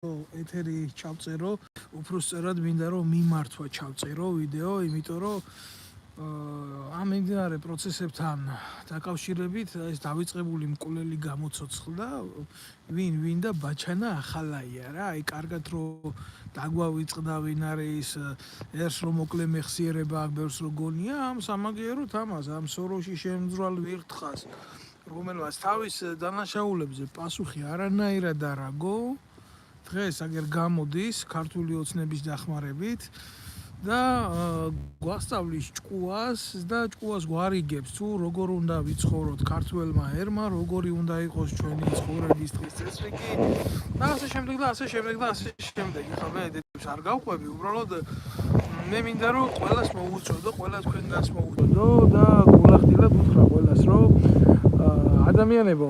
ეთერი ჩავწერო, უფრო სწორად მინდა რომ მიმართვა ჩავწერო ვიდეო, იმიტომ რომ ამ მიმდინარე პროცესებთან დაკავშირებით ეს დავიწყებული მკვლელი გამოცოცხლდა, ვინ და ბაჩანა ახალაია რა, აი კარგად რომ დაგვავიწყდა ვინ არის ეს რომ მოკლე მეხსიერება აქ ბევრს რო გონია, ამ სამაგიეროდ ამას, ამ სოროში შემძრვალ ვირთხას, რომელმაც თავის დანაშაულებზე პასუხი არანაირად არ აგო, დღეს აგერ გამოდის ქართული ოცნების დახმარებით და გვასწავლის ჭკუას და ჭკუას გვარიგებს თუ როგორ უნდა ვიცხოვროთ ქართველმა ერმა, როგორი უნდა იყოს ჩვენი ცხოვრების დღის წესრიგი და ასე შემდეგ და ასე შემდეგ და ასე შემდეგ. ხა მე დეტალებს არ გავყვები, უბრალოდ მე მინდა რომ ყველას მოუწოდო, ყველა თქვენგანს მოუწოდო და გულახდილად უთხრა ყველას რომ ადამიანებო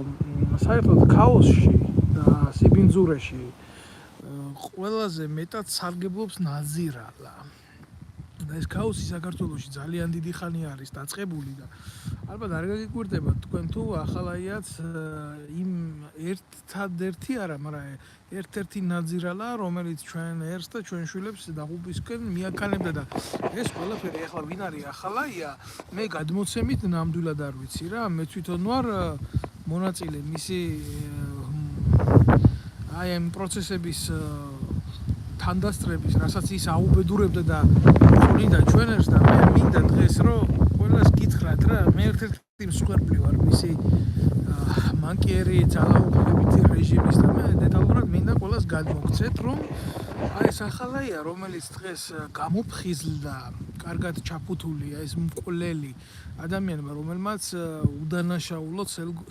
საერთოდ ქაოსში და სიბინძურეში ყველაზე მეტად სარგებლობს ნაზირალა. და ეს ქაოსი საქართველოში ძალიან დიდი ხანი არის დაწყებული და ალბათ არ გაგიკვირდება თქვენ თუ ახალაიაც იმ ერთადერთი არა, მაგრამ ერთ-ერთი ნაზირალა, რომელიც ჩვენ ერს და ჩვენ შვილებს დაღუპვისკენ მიაქანებდა და ეს ყველაფერი ახლა ვინ არის ახალაია, მე გადმოცემით ნამდვილად არ ვიცი რა, მე თვითონ ვარ მონაწილე მისი აი ამ პროცესების თანდასწრების, რასაც ის აუბედურებდა და წვრიდა ჩვენერს და მე მინდა დღეს რომ ყველას გითხრათ რა, მე ერთ-ერთი მსხვერპლი ვარ მისი მანკიერი ძალაუფლებითი რეჟიმის და მე დეტალურად მინდა ყველას გადმოგცეთ რომ აი ეს ახალაია რომელიც დღეს გამოფხიზლდა, კარგად ჩაფუთულია ეს მკვლელი ადამიანმა რომელმაც უდანაშაულოდ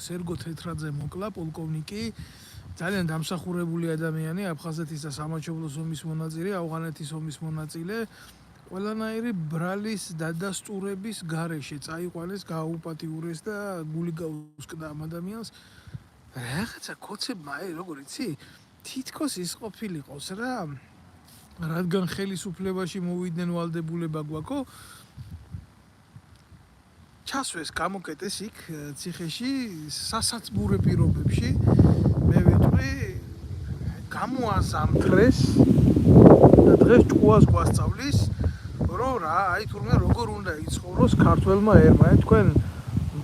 სერგო თეთრაძე მოკლა პოლკოვნიკი ძალიან დამსახურებული ადამიანი, აფხაზეთის და სამაჩაბლოს ომის მონაწილე, ავღანეთის ომის მონაწილე, ყველანაირი ბრალის დადასტურების გარეშე წაიყვანეს, გააუპატიურეს და გული გაუსკდა ამ ადამიანს. რაღაცა კოცებმა, როგორ იცი, თითქოს ის ყოფილიყოს რა, რადგან ხელისუფლებაში მოვიდნენ ვალდებულება გვაქვს, ჩასვეს გამოკეტეს იქ ციხეში, სასაცმურე პირობებში. მე ვიტყვი გამოაზამთრეს და დღეს ჭკუას გვასწავლის რომ რა აი თურმე როგორ უნდა იცხოვროს ქართველმა ერმა თქვენ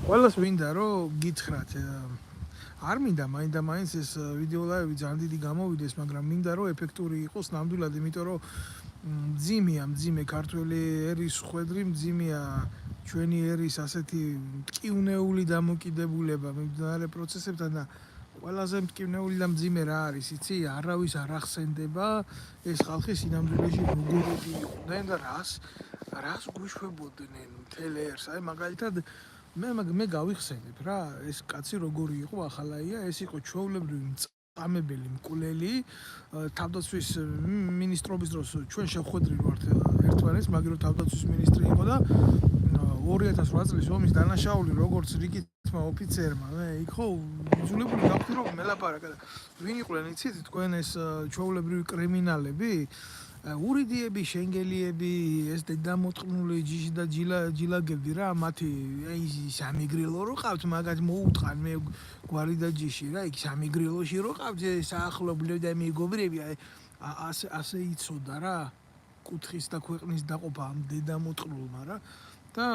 ყველას მინდა რომ გითხრათ არ მინდა მაინდა-მაინც ეს ვიდეო ლაივი ძალიან დიდი გამოვიდეს მაგრამ მინდა რომ ეფექტური იყოს ნამდვილად იმიტომ რომ მძიმე ქართველი ერის ხვედრი მძიმეა ჩვენი ერის ასეთი მტკივნეული დამოკიდებულება მიმდინარე პროცესებთან და ყველაზე მტკივნეული და მძიმე რა არის, იცი? არავის არ ახსენდება ეს ხალხი სინამდვილეში როგორები იყვნენ და რას გვიშვებოდნენ მთელ ერს. აი მაგალითად მე გავიხსენებ რა, ეს კაცი როგორი იყო ახალაია, ეს იყო ჩვეულებრივი მწამებელი მკვლელი, თავდაცვის მინისტრობის დროს ჩვენ შევხვედრი ვართ ერთმანეთს, მაგრამ თავდაცვის მინისტრი იყო და 2008 წლის ომის დანაშაული როგორც რიგითმა ოფიცერმა, მე იქ ხო იძულებული გავხდი რომ მელაპარაკა და ვინ იყვნენ იცით თქვენ ეს ჩვეულებრივი კრიმინალები, ურიდიები, შენგელიები, ეს დედამოწყნული ჯიში და ჯილაგები რა, მათი აი სამიგრილო რო ყავთ, მაგათ მოუტყან მე გვარი და ჯიში რა, იქ სამიგრილოში რო ყავთ საახლობლები და მეგობრები, აი ასე იცოდა რა, კუთხის და ქვეყნის დაყოფა ამ დედამოწყნულმა რა. და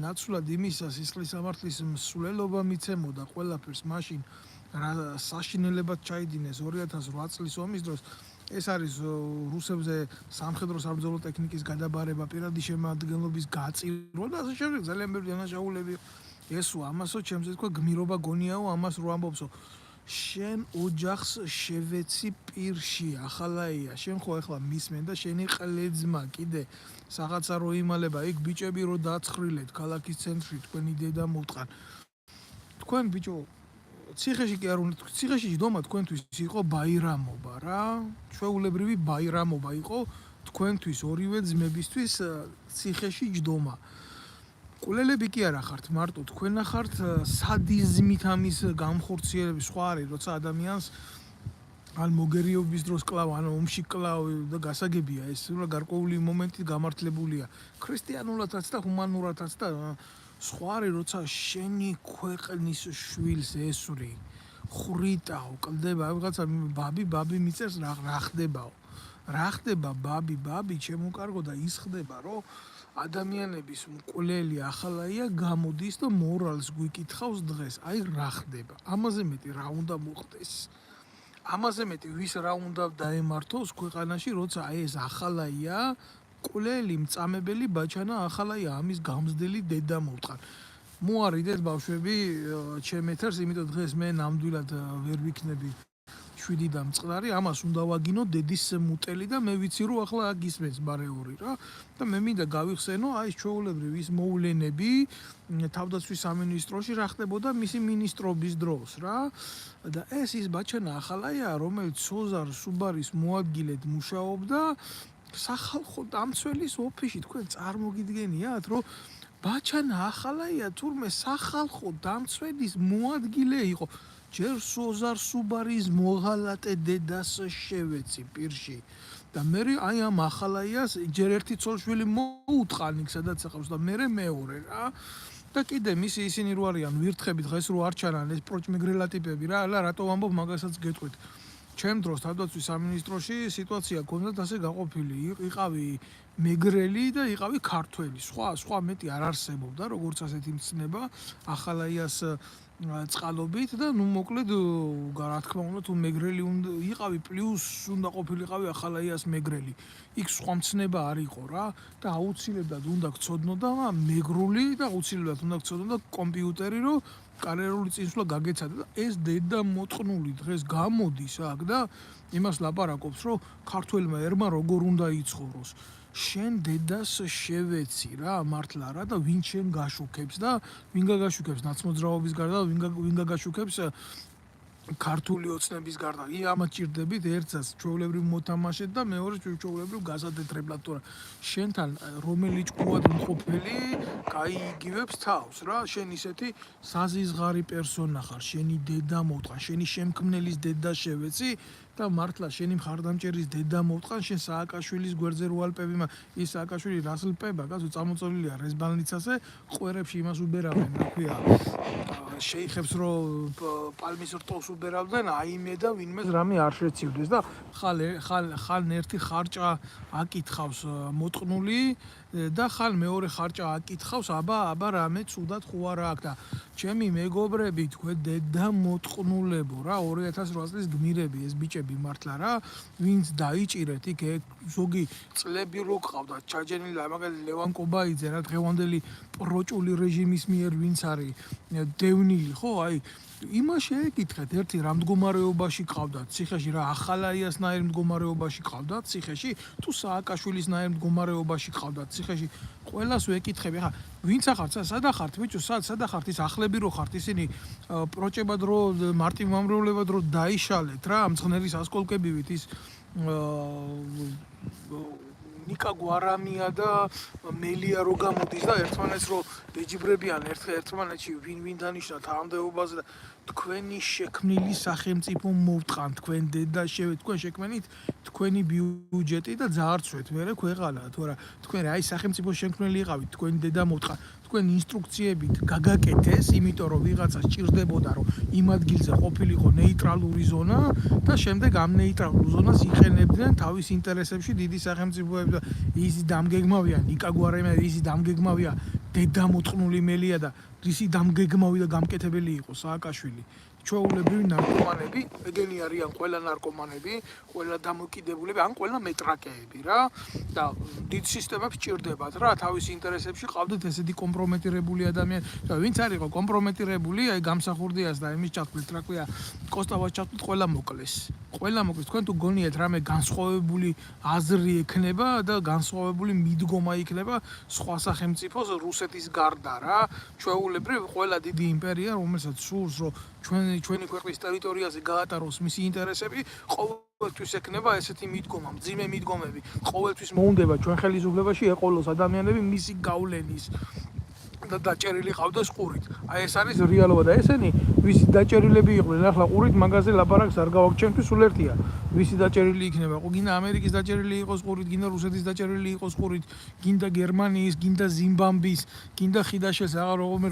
ნაცვლად იმისა სისხლის სამართლის მსვლელობა მიცემოდა ყველაფერს მაშინ რა საშინელებად ჩაიდინეს 2008 წლის ომის დროს ეს არის რუსებზე სამხედრო საბრძოლო ტექნიკის გადაბარება პირადი შემადგენლობის გაწირვა და ასე შემდეგ ძალიან ბევრი დანაშაულები ესო ამასო ჩემზე თქვა გმირობა გონიაო ამას რო ამბობსო შენ ოჯახს შევეცი პირში ახალაია შენ ხო ახლა მისმენ და შენი ყლეძმა კიდე რაღაცა რო იმალება იქ ბიჭები რო დაცხრილეთ ქალაქის ცენტრში თქვენი დედა მოტყან თქვენ ბიჭო ციხეში კი არ უნდა ციხეში ჯდომა თქვენთვის იყო ბაირამობა რა ჩვეულებრივი ბაირამობა იყო თქვენთვის ორივე ძმებისთვის ციხეში ჯდომა კულელები კი არა ხართ მარტო თქვენ ახართ სადიზმით ამის გამხორციელების სხვა არის როცა ადამიანს ან მოგერიობის დროს კლავ ან ომში კლავ და გასაგებია ეს გარკვეული მომენტი გამართლებულია ქრისტიანულადაც და ჰუმანურადაც და სხვა არის როცა შენი ქვეყნის შვილს ესვრი ხრიტაო, კლდება ვიღაცა ბაბი მიწერს რა ხდებაო. რა ხდება ბაბი ჩემო კარგო და ის ხდება რომ ადამიანების მკვლელი ახალაია გამოდის და მორალს გვიკითხავს დღეს. აი რა ხდება. ამაზე მეტი რა უნდა მოხდეს. ამაზე მეტი ვის რა უნდა დაემართოს ქვეყანაში, როცა აი ეს ახალაია მკვლელი მწამებელი ბაჩანა ახალაია ამის გამზდელი დედა მოვტყან. მოარიდეთ ბავშვები ჩემ ეთერს, იმიტომ დღეს მე ნამდვილად ვერ ვიქნები 7-დან წყნარი, ამას უნდა ვაგინო დედის მუტელი და მე ვიცი რომ ახლა აქ ისმენს ბარეური რა და მე მინდა გავიხსენო აი ჩვეულებრივ ის მოვლენები თავდაცვის სამინისტროში რა ხდებოდა მისი მინისტრობის დროს რა და ეს ის ბაჩანა ახალაია რომელიც სოზარ სუბარის მოადგილედ მუშაობდა სახალხო დამცველის ოფისში. თქვენ წარმოგიდგენიათ რომ ბაჩანა ახალაია თურმე სახალხო დამცველის მოადგილე იყო. ჯერ სოზარ სუბარის მოღალატე დედას შევეცი პირში და მე აი ამ ახალაიას ჯერ ერთი ცოლშვილი მოუტყან იქ სადაც ახავს და მე მეორე რა და კიდე მისი ისინი რო არიან ვირთხები დღეს რო არ ჩანან ეს პროჭმეგრელა ტიპები რა რატო ვამბობ მაგასაც გეტყვით ჩემ დროს თავდაცვის სამინისტროში სიტუაცია გქონდათ ასე გაყოფილი იყავი მეგრელი და იყავი ქართველი სხვა მეტი არ არსებობდა როგორც ასეთი მცნება ახალაიას წყალობით და ნუ მოკლედ რა თქმა უნდა თუ მეგრელი უნდა იყავი პლუს უნდა ყოფილიყავი ახალაიას მეგრელი იქ სხვა მცნება არ იყო რა და აუცილებლად უნდა გწოდნო და მეგრული და აუცილებლად უნდა გწოდნო და კომპიუტერი რომ კარიერული წინსვლა გაგეცადა და ეს დედა მოწყნული დღეს გამოდის აქ და იმას ლაპარაკობს რომ ქართველმა ერმა როგორ უნდა იცხოვროს შენ დედას შევეცი რა მართლა რა და ვინ შენ გაშუქებს და ვინ გაგაშუქებს ნაცმოძრაობის გარდა ვინ გაგაშუქებს ქართული ოცნების გარდა ამათ ჭირდებით ერთსაც ჩვეულებრივ მოთამაშეთ და მეორეს ჩვეულებრივ გასადეთრებლად თორე შენთან რომელი ჭკუად მყოფელი გაიგივებს თავს რა შენ ისეთი საზიზღარი პერსონა ხარ შენი დედა მოვტყან შენი შემქმნელის დედა შევეცი და მართლა შენი მხარდამჭერის დედა მოვტყან შენ სააკაშვილის გვერდზე რო ალპები ის სააკაშვილი რას ლპება კაცო წამოწოლილია რესბანიცაზე ყვერებში იმას უბერავენ რა ქვია შეიხებს რო პალმის რტოს უბერავდნენ აიმე და ვინმეს რამე არ შეცივდეს და ხალ ერთი ხარჭა აკითხავს მოტყნული და ხალ მეორე ხარჭა აკითხავს აბა რამე ცუდად ხო არა აქ და ჩემი მეგობრები თქვენ დედა მოტყნულებო რა 2008 წლის გმირები ეს ბიჭები მართლა რა ვინც დაიჭირეთ იქ ზოგი წლები რო გყავდათ ჩაჯენილი მაგალითად ლევან კობაიძე რა დღევანდელი პროჭული რეჟიმის მიერ ვინც არის დევნილი ხო აი იმას შეეკითხეთ ერთი რა მდგომარეობაში ყავდათ ციხეში რა ახალაიასნაირ მდგომარეობაში ყავდათ ციხეში თუ სააკაშვილისნაირ მდგომარეობაში ყავდათ ციხეში ყველას ვეკითხები ხა ვინც ახართ სადახართ ბიჭო სადახართ ის ახლები რო ხართ ისინი პროჭებად რო მარტივმამრევლებად რო დაიშალეთ რა მცხნერის ასკოლკებივით ის ნიკა გვარამია და მელია რო გამოდის და ერთმანეთს რო ეჯიბრებიან ერთმანეთში ვინ დანიშნა თანამდებობაზე და თქვენი შექმნილი სახელმწიფო მოვტყან თქვენ დედა თქვენ შექმნით თქვენი ბიუჯეტი და ძაარცვეთ მერე ქვეყანა თორე თქვენ აი სახელმწიფო შექმნელი იყავით თქვენი დედა მოვტყან თქვენ ინსტრუქციებით გაგაკეთეს იმიტომ რომ ვიღაცა სჭირდებოდა რომ იმ ადგილზე ყოფილიყო ნეიტრალური ზონა და შემდეგ ამ ნეიტრალურ ზონას იყენებდნენ თავის ინტერესებში დიდი სახელმწიფოები და ისი დამგეგმავია ნიკა გვარამია ისი დამგეგმავია დედა მოტყნული მელია და ისი დამგეგმავი და გამკეთებელი იყო სააკაშვილი ჩვეულებრივი ნარკომანები ეგენი არიან ყველა ნარკომანები ყველა დამოკიდებულები ან ყველა მეტრაკეები რა და დიდ სისტემებს ჭირდებათ რა თავის ინტერესებში ყავდეთ ესეთი კომპრომეტირებული ადამიანი და ვინც არისო კომპრომეტირებული აი გამსახურდიას და იმის ჩათვლით რა ქვია კოსტავას ჩათვლით ყველა მოკლეს თქვენ თუ გონიათ რამე განსხვავებული აზრი ექნება და განსხვავებული მიდგომა იქნება სხვა სახელმწიფოს რუსეთის გარდა რა ჩვეულებრივ ყველა დიდი იმპერია რომელსაც სურს რომ ჩვენი ქვეყნის ტერიტორიაზე გაატაროს მისი ინტერესები ყოველთვის ექნება ესეთი მიდგომა მძიმე მიდგომები ყოველთვის მოუნდება ჩვენ ხელისუფლებაში ეყოლოს ადამიანები მისი გავლენის და დაჭერილი ყავდეს ყურით. აი ეს არის რეალობა და ესენი ვისი დაჭერილები იყვნენ ახლა ყურით მაგაზე ლაპარაკს არ გავაგჩენთ სულ ერთია. ვისი დაჭერილი იქნება, გინდა ამერიკის დაჭერილი იყოს ყურით, გინდა რუსეთის დაჭერილი იყოს ყურით, გინდა გერმანიის, გინდა ზიმბაბვის, გინდა ხიდაშეს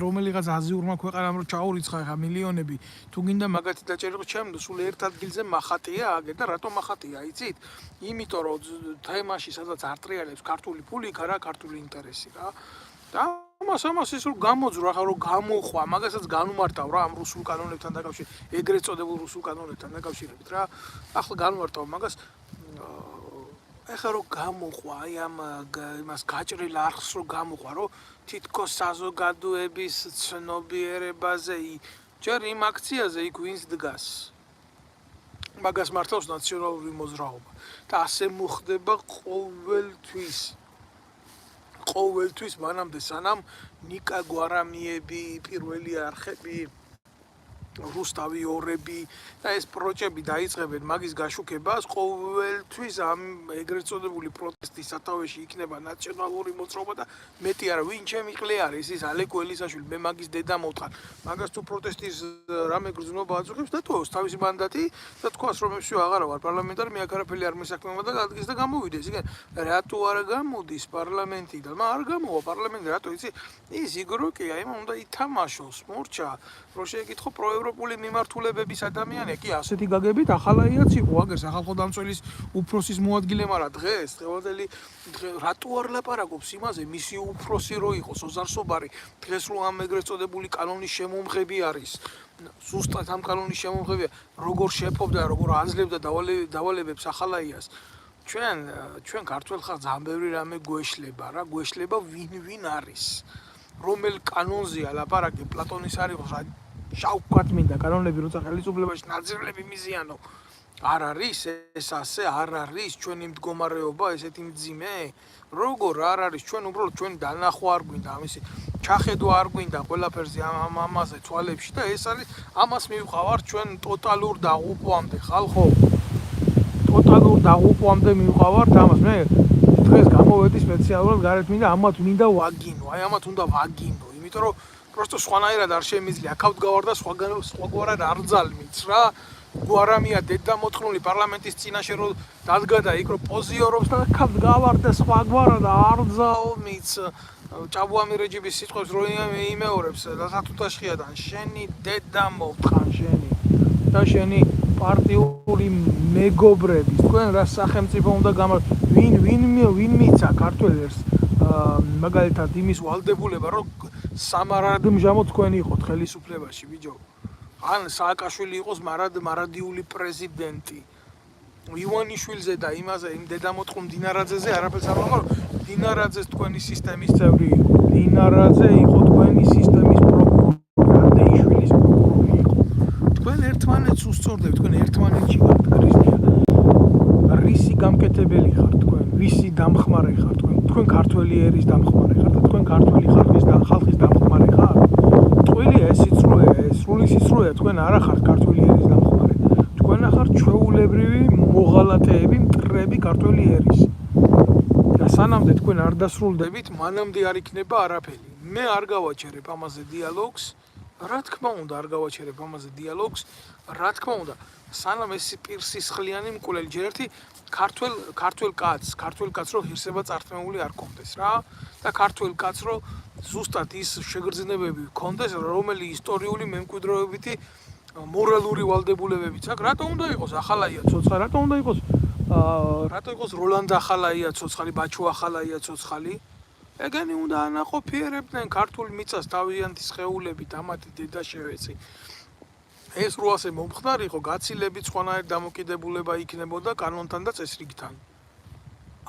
რომელიღაც აზიურმა ქვეყანამ რო ჩაურიცხა ხა მილიონები, თუ გინდა მაგათი დაჭერილი იყოს, ჩემ სულ ერთ ადგილზე მახატია აგერ და რატომ მახატია, იცით? იმიტომ რომ თემაში სადაც არტრიალებს ქართული ფული, იქ არა ქართული ინტერესი რა. და ამას ის რომ გამოძრო ახლა რომ გამოხვა, მაგასაც განუმარტავ რა ამ რუსულ კანონებთან დაკავშირებით, ეგრეთ წოდებულ რუსულ კანონებთან დაკავშირებით რა. ახლა განმარტავ მაგას. ახლა რომ გამოხვა, აი ამ იმას გაჭრილ არხს რომ გამოხვა, რომ თითქოს საზოგადოების ცნობიერებაზე ჯერ იმ აქციაზე იქ ვინც დგას. მაგას მართავს ნაციონალური მოძრაობა და ასე მოხდება ყოველთვის მანამდე სანამ ნიკა გვარამიები, პირველი არხები, რუსთავი ორები და ეს პროჭები დაიწყებენ მაგის გაშუქებას, ყოველთვის ამ ეგრეთ წოდებული პროტესტის სათავეში იქნება ნაციონალური მოძრაობა და მეტი არა, ვინ ჩემი ყლე არის ის ალეკო ელისაშვილი, მე მაგის დედა მოვთხარ. მაგას თუ პროტესტის რამე გრძნობა აწუხებს და თოს თავისი მანდატი და თქვას რომ всё აღარა ვარ პარლამენტარი, მე აქ არაფერი არ მისაქმეობა და ადგეს და გამოვიდეს. იქ რატო არ გამოდის პარლამენტიდან? არ გამოვა პარლამენტი, რატო იცი? ის იგროკი, აი უნდა ითამაშოს მორჩა, რომ შეეკითხო პროევროპული მიმართულებების ადამიანი, კი ასეთი გაგებით ახალაიაც იყო, აგერ სახალხო დამცველის უფროსის მოადგილე, მაგრამ დღევანდელი რატო არ ლაპარაკობს იმაზე, მისი უფროსი რო იყოს ოზარსობარი, დღეს რო ამ ეგრეთ წოდებული კანონის შემომღები არის. ზუსტად ამ კანონის შემომღებია, როგორ შეფობდა, როგორ აძლევდა დავალებებს ახალაიას. ჩვენ ქართველ ხალხს ძალიან ბევრი რამე გვეშლება რა, გვეშლება ვინ არის. რომელ კანონზეა ლაპარაკი, პლატონის არ იყოს რა შავკად მინდა კანონები როცა ხელისუფლებაში ნაძრლები მიზიანო. არ არის ეს ასე, არ არის ჩვენი მდგომარეობა ესეთი მძიმე? როგორ არ არის ჩვენ უბრალოდ ჩვენი დანახვა არ გვინდა ამისი ჩახედვა არ გვინდა ყველაფერზე ამაზე თვალებში და ეს არის ამას მივყავართ ჩვენ ტოტალურ დაღუპვამდე ხალხო. ტოტალურ დაღუპვამდე მივყავართ ამას. მე დღეს გამოვედი სპეციალურად გარეთ მინდა ამათ მინდა ვაგინო, აი ამათ უნდა ვაგინო, იმიტომ რომ просто სხვანაირად არ შემიძლია. აქავთ გავარ და სხვაგვარად არ ძალმიც რა. გვარამია დედამოთხნული პარლამენტის წინაშე რომ დადგა და იქ რომ პოზიორობს და აქავთ გავარ და სხვაგვარად არ ძალმიც. ჭაბუამი რეჯიბის სიტყვებს რო იმეორებს დასათუთაშხიადან შენი დედა მოთხან შენი და შენი პარტიული მეგობრების თქვენ რა სახელმწიფო უნდა ვინ მიცა ქართველებს მაგალითად იმის ვალდებულება რომ სამარად მჟამო თქვენ იყოთ ხელისუფლებაში ბიჭო. ან სააკაშვილი იყოს მარადიული პრეზიდენტი. ივანიშვილზე და იმაზე იმ დედამოთხუნ დინარაძეზე არაფერს არ ვამბობ. დინარაძეს თქვენი სისტემის წევრი იყო. დინარაძე იყო თქვენი სისტემის პროკურორი, ანდეიშვილის პროკურორი იყო. თქვენ ერთმანეთს უსწორდებთ, თქვენ ერთმანეთში ვართ კრიზია. რისი გამკეთებელი ხართ თქვენ? ვისი დამხმარე ხართ თქვენ? თქვენ ქართველი ერის დამხმარე ხართ და თქვენ ქართველი ხალხის დამხმარე ხართ? ტყუილია ეს სიცრუეა, ეს სრული სიცრუეა, თქვენ არა ხართ ქართველი ერის დამხმარე. თქვენ ახართ ჩვეულებრივი მოღალატეები, მტრები ქართველი ერის. და სანამდე თქვენ არ დასრულდებით, მანამდე არ იქნება არაფერი. მე არ გავაჩერებ ამაზე დიალოგს. რა თქმა უნდა არ გავაჩერებ ამაზე დიალოგს. რა თქმა უნდა, სანამ ეს პირსისხლიანი მკვლელი ჯერ ერთი ქართველ კაცს რო ღირსება წართმეული არ კონდეს რა და ქართველ კაცს რო ზუსტად ის შეგრძნებები კონდეს, რომელი ისტორიული მემკვიდრეობითი მორალური ვალდებულებებიც აქვს. რატო უნდა იყოს ახალაია ცოცხალი? რატო უნდა იყოს როლანდ ახალაია ცოცხალი, ბაჩო ახალაია ცოცხალი? ეგენი უნდა ანაყოფიერებდნენ ქართულ მიწას თავიანთი სხეულებით, ამათი დედა შევეცი. ეს რო ასე მომხდარიყო, გაცილებით სხვანაირ დამოკიდებულება იქნებოდა კანონთან და წესრიგთან.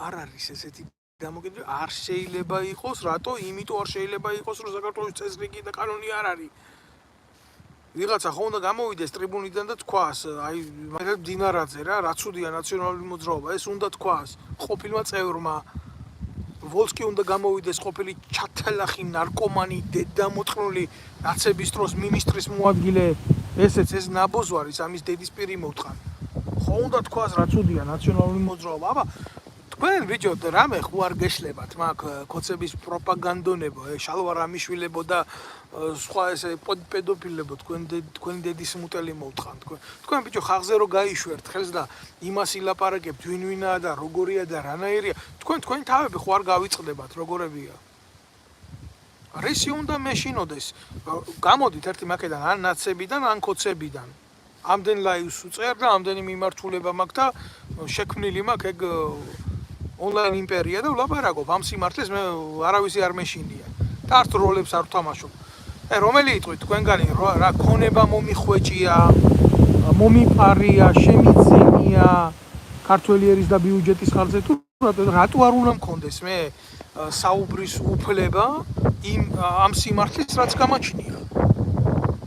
არ არის ესეთი დამოკიდებულება, არ შეიძლება იყოს, რატო? იმიტომ არ შეიძლება იყოს, რომ საქართველოს წესრიგი და კანონი არ არის. ვიღაცა ხო უნდა გამოვიდეს ტრიბუნიდან და თქვას, აი, მაგალითად დინარაძე რა, რა ცუდია ნაციონალური მოძრაობა, ეს უნდა თქვას ყოფილმა წევრმა. ვოლსკი უნდა გამოვიდეს ყოფილი ჩათალახი ნარკომანი დედამოთხნული ნაცების დროს მინისტრის მოადგილე. ეს ნაბოზვარის ამის დედის პირი მოთხან. ხო უნდა თქვას რა ცუდია ნაციონალური მოძრაობა. აბა თქვენ ბიჭო რამე ხო არ გეშლებათ მაგ კოცების პროპაგანდონებო, შალვა რამიშვილებო და სხვა ესე პედოფილებო თქვენი დედის მუტელი მოვთხან თქვენ ბიჭო ხაღზე რო გაიშვერთ ხელს და იმას ილაპარაკებთ ვინაა და როგორია და რანაირია თქვენი თავები ხო არ გავიწყდებათ როგორებია რისი უნდა მეშინოდეს გამოდით ერთი მაკედან ან ნაცებიდან ან კოცებიდან ამდენ ლაივს უწერ და ამდენი მიმართულება მაქვს და შექმნილი მაქვს ეგ ონლაინ იმპერია და ვლაპარაკობ ამ სიმართლეს მე არავისი არ მეშინია და არც როლებს არ ვთამაშობ რომელი იტყვით თქვენგანი რა ქონება მომიხვეჭია მომიპარია შემიძენია ქართველი ერის და ბიუჯეტის ხარჯზე თუ რატო არ უნდა მქონდეს მე საუბრის უფლება ამ სიმართლის რაც გამაჩნია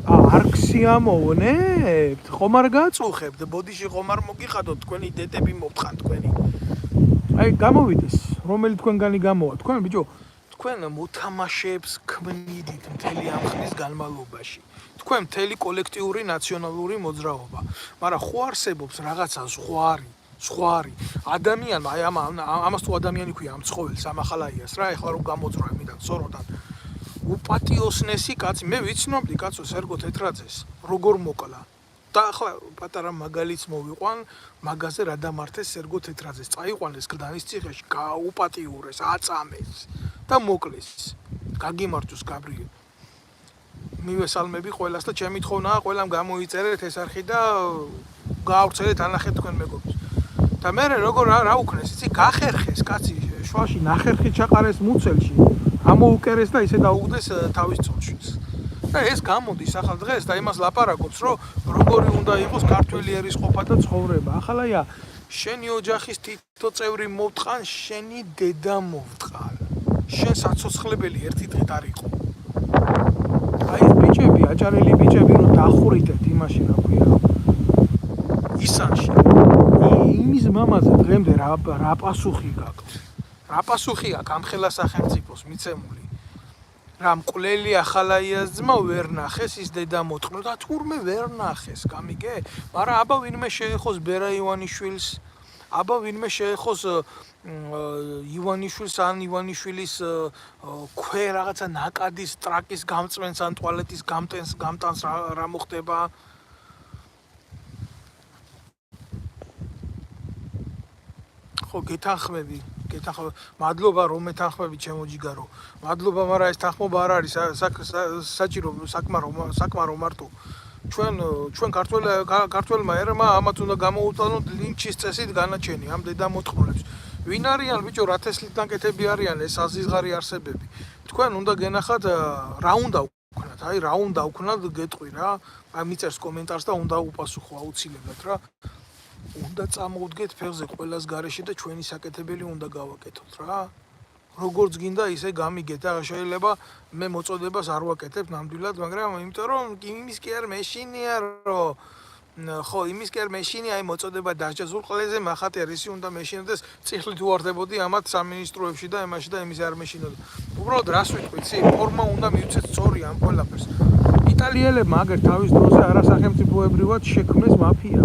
არ ქსიამოვნებთ ხომ არ გაწუხებთ ბოდიში ხომ არ მოგიხადოთ თქვენი დედები მოვთხან თქვენი აი გამოვიდეს რომელი თქვენგანი გამოვა თქვენ ბიჭო თქვენ მოთამაშეებს ქმნიდით მთელი ამ ხნის განმავლობაში თქვენ მთელი კოლექტიური ნაციონალური მოძრაობა მაგრამ ხო არსებობს რაღაცა ზღვარი ადამიანმა აი ამას თუ ადამიანი ქვია ამ ცხოველს ამ ახალაიას რა ეხლა რომ გამოძრა იმიდან სოროდან უპატიოსნესი კაცი მე ვიცნობდი კაცო სერგო თეთრაძეს როგორ მოკლა და ახლა პატარა მაგალითს მოვიყვან მაგაზე რა დამართეს სერგო თეთრაძეს წაიყვანეს გდანის ციხეში გაუპატიურეს აწამეს და მოკლეს გაგიმართოს გაბრიელ მივესალმები ყველას და ჩემი თხოვნაა ყველამ გამოიწერეთ ეს არხი და გაავრცელეთ ანახეთ თქვენ მეგობრებს და მე როგორ რა უქნეს იცი გახერხეს კაცი შვაში ნახერხი ჩაყარეს მუცელში ამოუკერეს და ისე დაუგდეს თავის წონშიც და ეს გამოდის ახალ დღეს და იმას ლაპარაკობს რომ როგორი უნდა იყოს ქართველი ერის ყოფა და ცხოვრება ახალაია შენი ოჯახის თითო წევრი მოვტყან შენი დედა მოვტყან შენ საცოცხლებელი ერთი დღით არ იყო აი ეს ბიჭები აჭარელი ბიჭები რომ დახურიტეთ იმაში რა ქვია ისანში იმის მამაზე დღემდე რა პასუხი გაქვს რა პასუხი აქვს ამ ხელა სახელმწიფოს მიცემული რა მკვლელი ახალაიას ძმა ვერ ნახეს ის დედა მოტყნო და თურმე ვერ ნახეს გამიგე მაგრამ აბა ვინმე შეეხოს ბერა ივანიშვილს აბა ვინმე შეეხოს ივანიშვილს ან ივანიშვილის ქვე რაღაცა ნაკადის ტრაკის გამწვენს ან ტუალეტის გამტანს რა მოხდება ხო გეთანხმები მადლობა რომ მეთანხმები ჩემო ჯიგარო მადლობა მაგრამ ეს თანხმობა არ არის საჭირო საკმა რომ მარტო ჩვენ ქართველმა ერმა ამათ უნდა გამოუტანოთ ლინჩის წესით განაჩენი ამ დედა მოტყნოლებს ვინ არიან ბიჭო რა თესლით ნაკეთები არიან ეს აზიზღარი არსებები თქვენ უნდა გენახათ რა უნდა ვქნათ აი რა უნდა ვქნათ გეტყვი რა აი მიწერს კომენტარს და უნდა უპასუხო აუცილებლად რა უნდა წამოვდგეთ ფეხზე ყველას გარეშე და ჩვენი საკეთებელი უნდა გავაკეთოთ რა როგორც გინდა ისე გამიგეთ და შეიძლება მე მოწოდებას არ ვაკეთებ ნამდვილად მაგრამ იმიტომ რომ იმის კი არ მეშინია რომ ხო იმის კი არ მეშინია აი მოწოდება დასჯა ზურყლეზე მახატე რისი უნდა მეშინოდეს წიხლით უვარდებოდი ამათ სამინისტროებში და იმაში და იმის არ მეშინოდა უბრალოდ რას ვიტყვი ცი ფორმა უნდა მივცეთ სწორი ამ ყველაფერს იტალიელებმა აგერ თავის დროზე არასახელმწიფოებრივად შექმნეს მაფია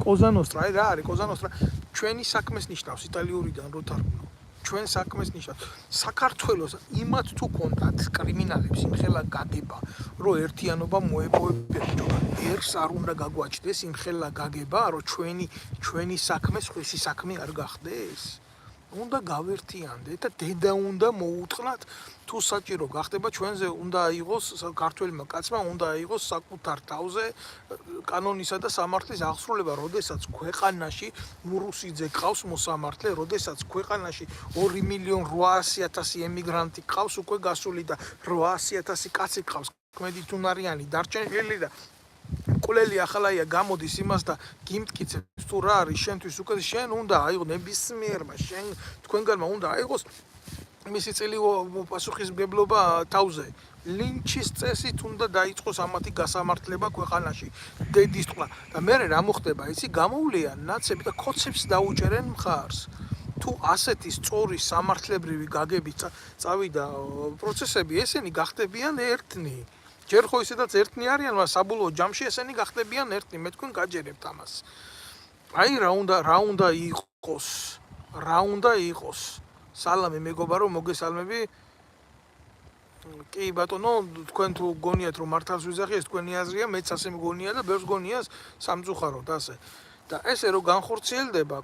კოზანოსტრა აი რა არის კოზანოსტრა ჩვენი საქმეს ნიშნავს იტალიურიდან რო თარგმნო ჩვენ საქმეს ნიშნავს საქართველოს იმათ თუ კონტაქტ კრიმინალებს იმხელა გაგება რომ ერთიანობა მოეპოვებინა ერს არ უნდა გაგვაჩნდეს იმხელა გაგება რომ ჩვენი საქმე სხვისი საქმე არ გახდეს უნდა გავერთიანდეთ და დედა უნდა მოუტყნათ თუ საჭირო გახდება ჩვენზე უნდა აიღოს ქართველმა კაცმა უნდა აიღოს საკუთარ თავზე კანონისა და სამართლის აღსრულება, როდესაც ქვეყანაში მურუსიძე ყავს მოსამართლე, როდესაც ქვეყანაში 2.800.000 ემიგრანტი ყავს უკვე გასული და 800.000 კაცი ყავს კმედითუნარიანი დარჩენილი და კულელი ახალაია გამოდის იმას და გიმტკიცებს თუ რა არის შენთვის უკვე შენ უნდა აიღო ნებისმიერმა შენ თქვენგანმა უნდა აიღოს მისი წილი პასუხისმგებლობა თავზე ლინჩის წესით უნდა დაიწყოს ამათი გასამართლება ქვეყანაში დედის თქმა და მე რა მოხდება იცი გამოვლიან ნაცები და კოცებს დაუჭერენ მხარს თუ ასეთი სწორი სამართლებრივი გაგებით წავიდა პროცესები ესენი გახდებიან ერთნი ჯერ ხო ისედაც ერთნი არიან მაგრამ საბოლოო ჯამში ესენი გახდებიან ერთნი მე თქვენ გაჯერებთ ამას აი რა უნდა იყოს სალამი მეგობარო მოგესალმები კი ბატონო, თქვენ თუ გონიათ რომ მართავს ვიზახი, ეს თქვენი აზრია, მეც ასე მგონია და ბევრს გონია სამწუხაროდ ასე. და ესე რომ განხორციელდება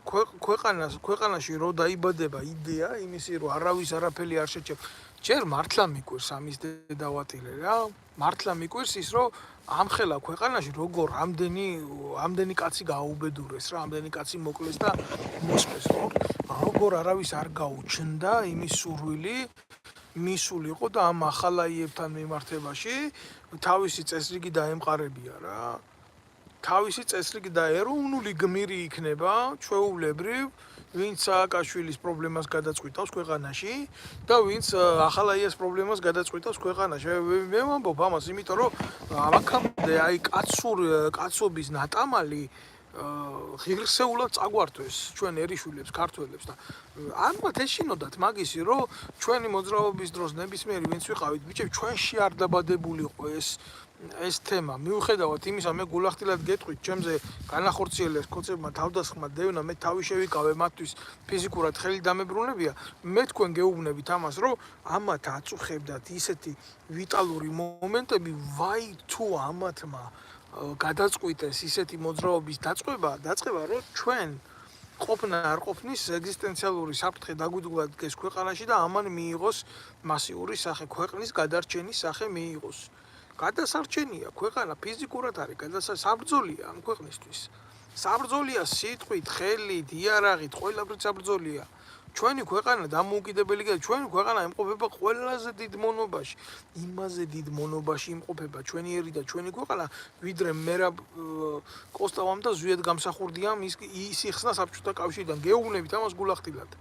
ქვეყანაში რო დაიბადება იდეა იმისი რომ არავის არაფერი არ შეჭებ. ჯერ მართლა მიკვირს ამის დედავატილე რა. მართლა მიკვირს ის რომ ამხელა ქვეყანაში როგორ ამდენი კაცი გააუბედურეს რა, ამდენი კაცი მოკლეს და მოსკლეს ხო? როგორ არავის არ გაუჩნდა იმის სურვილი მისულიყო და ამ ახალაიებთან მიმართებაში თავისი წესრიგი დაემყარებია რა. თავისი წესრიგი და ეროვნული გმირი იქნება ჩვეულებრივ, ვინც სააკაშვილის პრობლემას გადაწყვიტავს ქვეყანაში და ვინც ახალაიას პრობლემას გადაწყვიტავს ქვეყანაში. მე ვამბობ ამას, იმიტომ რომ აქამდე აი კაცობის ნატამალი ღირსეულად წაგვართვეს ჩვენ ერიშვილებს, ქართველებს და ამათ ეშინოდათ მაგისი, რომ ჩვენი მოძრაობის დროს ნებისმიერი ვინც ვიყავით, ბიჭები, ჩვენში არ დაბადებულიყო ეს თემა. მიუხედავად იმისა, მე გულახდილად გეტყვით, ჩემზე განახორციელეს კოცებმა თავდასხმა დევნა, მე თავი შევიკავე მათთვის ფიზიკურად ხელი დამებრუნებია. მე თქვენ გეუბნებით ამას, რომ ამათ აწუხებდათ ისეთი ვიტალური მომენტები, ვაი თუ ამათმა გადაწყვიტეს ისეთი მოძრაობის დაწყება, რომ ჩვენ ყოფნა არ ყოფნის ეგზისტენციალური საფრთხე დაგვიდგათ ეს ქვეყანაში და ამან მიიღოს მასიური სახე, ქვეყნის გადარჩენის სახე მიიღოს. გადასარჩენია ქვეყანა ფიზიკურად არის, საბრძოლია ამ ქვეყნისთვის. საბრძოლია სიტყვით, ხელით, იარაღით, ყველაფრით საბრძოლია. ჩვენი ქვეყანა დამოუკიდებელია, ჩვენი ქვეყანა იმყოფება ყველაზე დიდ მონობაში. იმაზე დიდ მონობაში იმყოფება ჩვენიერი და ჩვენი ქვეყანა, ვიდრე მერაბ კოსტავამ და ზვიად გამსახურდიამ ის იხსნა საბჭოთა კავშირიდან. გეუბნებით ამას გულახდილად.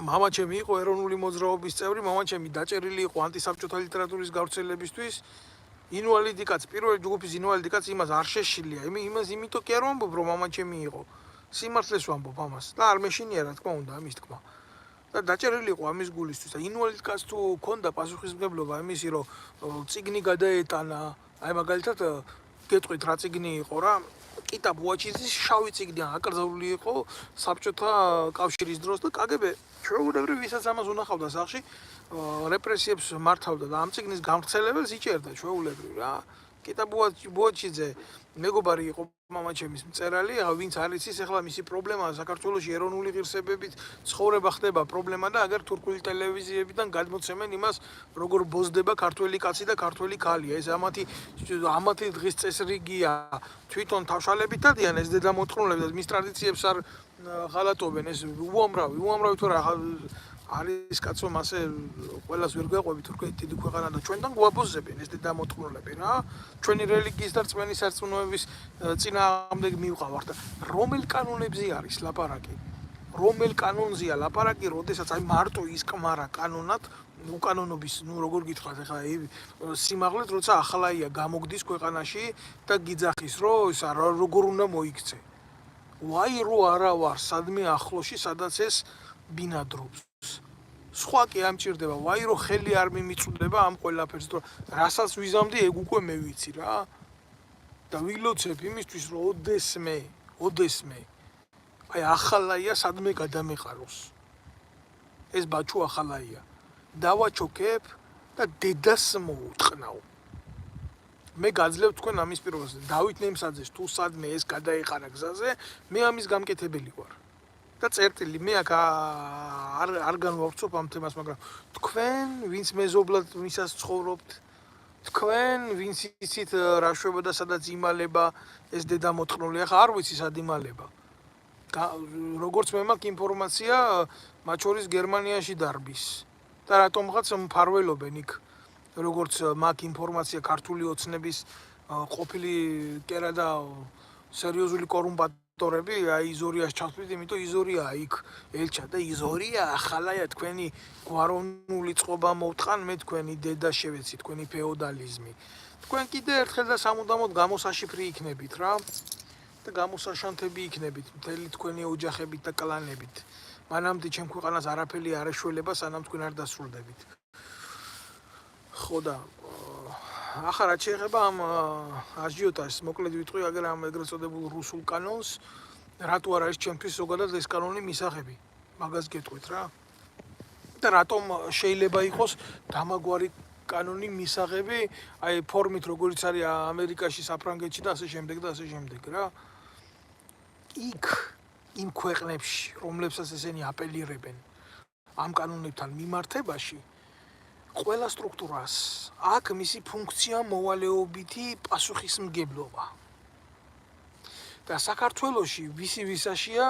მამაჩემი იყო ეროვნული მოძრაობის წევრი, მამაჩემი დაჭერილი იყო ანტისაბჭოთა ლიტერატურის გავრცელებისთვის. ინვალიდი კაცი, პირველი ჯგუფის ინვალიდი კაცი იმას არ შეშილია. იმიტომ კი არ ვამბობ, რომ მამაჩემი იყო. სიმართლეს ვამბობ ამას და არ მეშინია რა თქმა უნდა ამის თქმა. და დაჭერილი იყო ამის გულისთვის და ინვალიდ კაცს თუ ჰქონდა პასუხისმგებლობა იმისი, რომ წიგნი გადაეტანა, აი მაგალითად გეტყვით რა წიგნი იყო რა, კიტა ბუაჩიძის შავი წიგნი აკრძალული იყო საბჭოთა კავშირის დროს და კგბ ჩვეულებრივ ვისაც ამას უნახავდა სახში რეპრესიებს მართავდა და ამ წიგნის გამრცელებელს იჭერდა ჩვეულებრივ რა. კიტა ბუაჩიძე მეგობარი იყო მამაჩემის მწერალი, ვინც არის ის ახლა მისი პრობლემაა საქართველოში ეროვნული ღირსებებით ცხოვრება ხდება პრობლემა და აგერ თურქული ტელევიზიებიდან გადმოცემენ იმას, როგორ ბოზდება ქართველი კაცი და ქართველი ქალია. ეს ამათი დღის წესრიგია თვითონ თავშალებით დადიან ეს დედამოწყნულები და მის ტრადიციებს არ ღალატობენ. ეს უამრავი თუ რა არის კაცო მასე ყველას ვერ გვეყვებით თურქეთი დიდი ქვეყანა და ჩვენთან გვაბოზებენ ეს დედამოწყნულები რა. ჩვენი რელიგიის და რწმენის სარწმუნოების წინააღმდეგ მივყავართ და რომელ კანონებზე არის ლაპარაკი? რომელ კანონზეა ლაპარაკი, როდესაც აი მარტო ისკმარა კანონად უკანონობის, როგორ გითხრათ ახლა სიმაღლეთ, როცა ახალაია გამოგდის ქვეყანაში და გიძახის, რომ ისა როგორ უნდა მოიქცე. ვაი რო არა ვარ სადმე ახლოში, სადაც ეს ბინადრობს. სხვა კი ამჭირდება, ვაი რო ხელი არ მიმიწვდება ამ ყველაფერს, რომ რასაც ვიზამდი, ეგ უკვე მე ვიცი რა. და ვილოცებ იმისთვის, რომ ოდესმე აი ახალაია სადმე გადამეყაროს. ეს ბაჩუ ახალაია. დავაჩოქებ და დედას მოუტყნავ. მე გაძლევ თქვენ ამის პირობას. დავით ნემსაძეს თუ სადმე ეს გადაეყარა გზაზე, მე ამის გამკეთებელი ვარ. და წერტილი მე აქ არ განვავრცობ ამ თემას, მაგრამ თქვენ ვინც მეზობლად ვისაც ცხოვრობთ, თქვენ ვინც იცით რა შვება და სადაც იმალება ეს დედამოწყნული, ახლა არ ვიცი სად იმალება. როგორც მე მაქვს ინფორმაცია, მათ შორის გერმანიაში დარბის. და რატომღაც მფარველობენ იქ, როგორც მაქვს ინფორმაცია ქართული ოცნების ყოფილი კერა და სერიოზული კორუმპატორები, აი იზორიას ჩავთვლით, იმიტომ იზორია იქ ელჩა და იზორია ახალაია თქვენი გვაროვნული წყობა მოვტყან, მე თქვენი დედა შევეცი, თქვენი ფეოდალიზმი. თქვენ კიდე ერთხელ და სამუდამოდ გამოსაშიფრი იქნებით რა. და გამოსაშანთები იქნებით მთელი თქვენი ოჯახებით და კლანებით. მანამდე ჩემ ქვეყანას არაფერი არ ეშველება, სანამ თქვენ არ დასრულდებით. ხო და ახლა რაც შეეხება ამ აჟიოტაჟს, მოკლედ ვიტყვი აგერ ამ ეგრეთ წოდებულ რუსულ კანონს, რატო არ არის ჩემთვის ზოგადად ეს კანონი მისაღები. მაგას გეტყვით რა. და რატომ შეიძლება იყოს დამაგვარი კანონი მისაღები აი ფორმით როგორიც არის ამერიკაში, საფრანგეთში და ასე შემდეგ რა. იქ იმ ქვეყნებში, რომლებსაც ესენი აპელირებენ ამ კანონებთან მიმართებაში, ყველა სტრუქტურას აქ მისი ფუნქცია მოვალეობითი პასუხისმგებლობა. და საქართველოში ვისი ვისაშია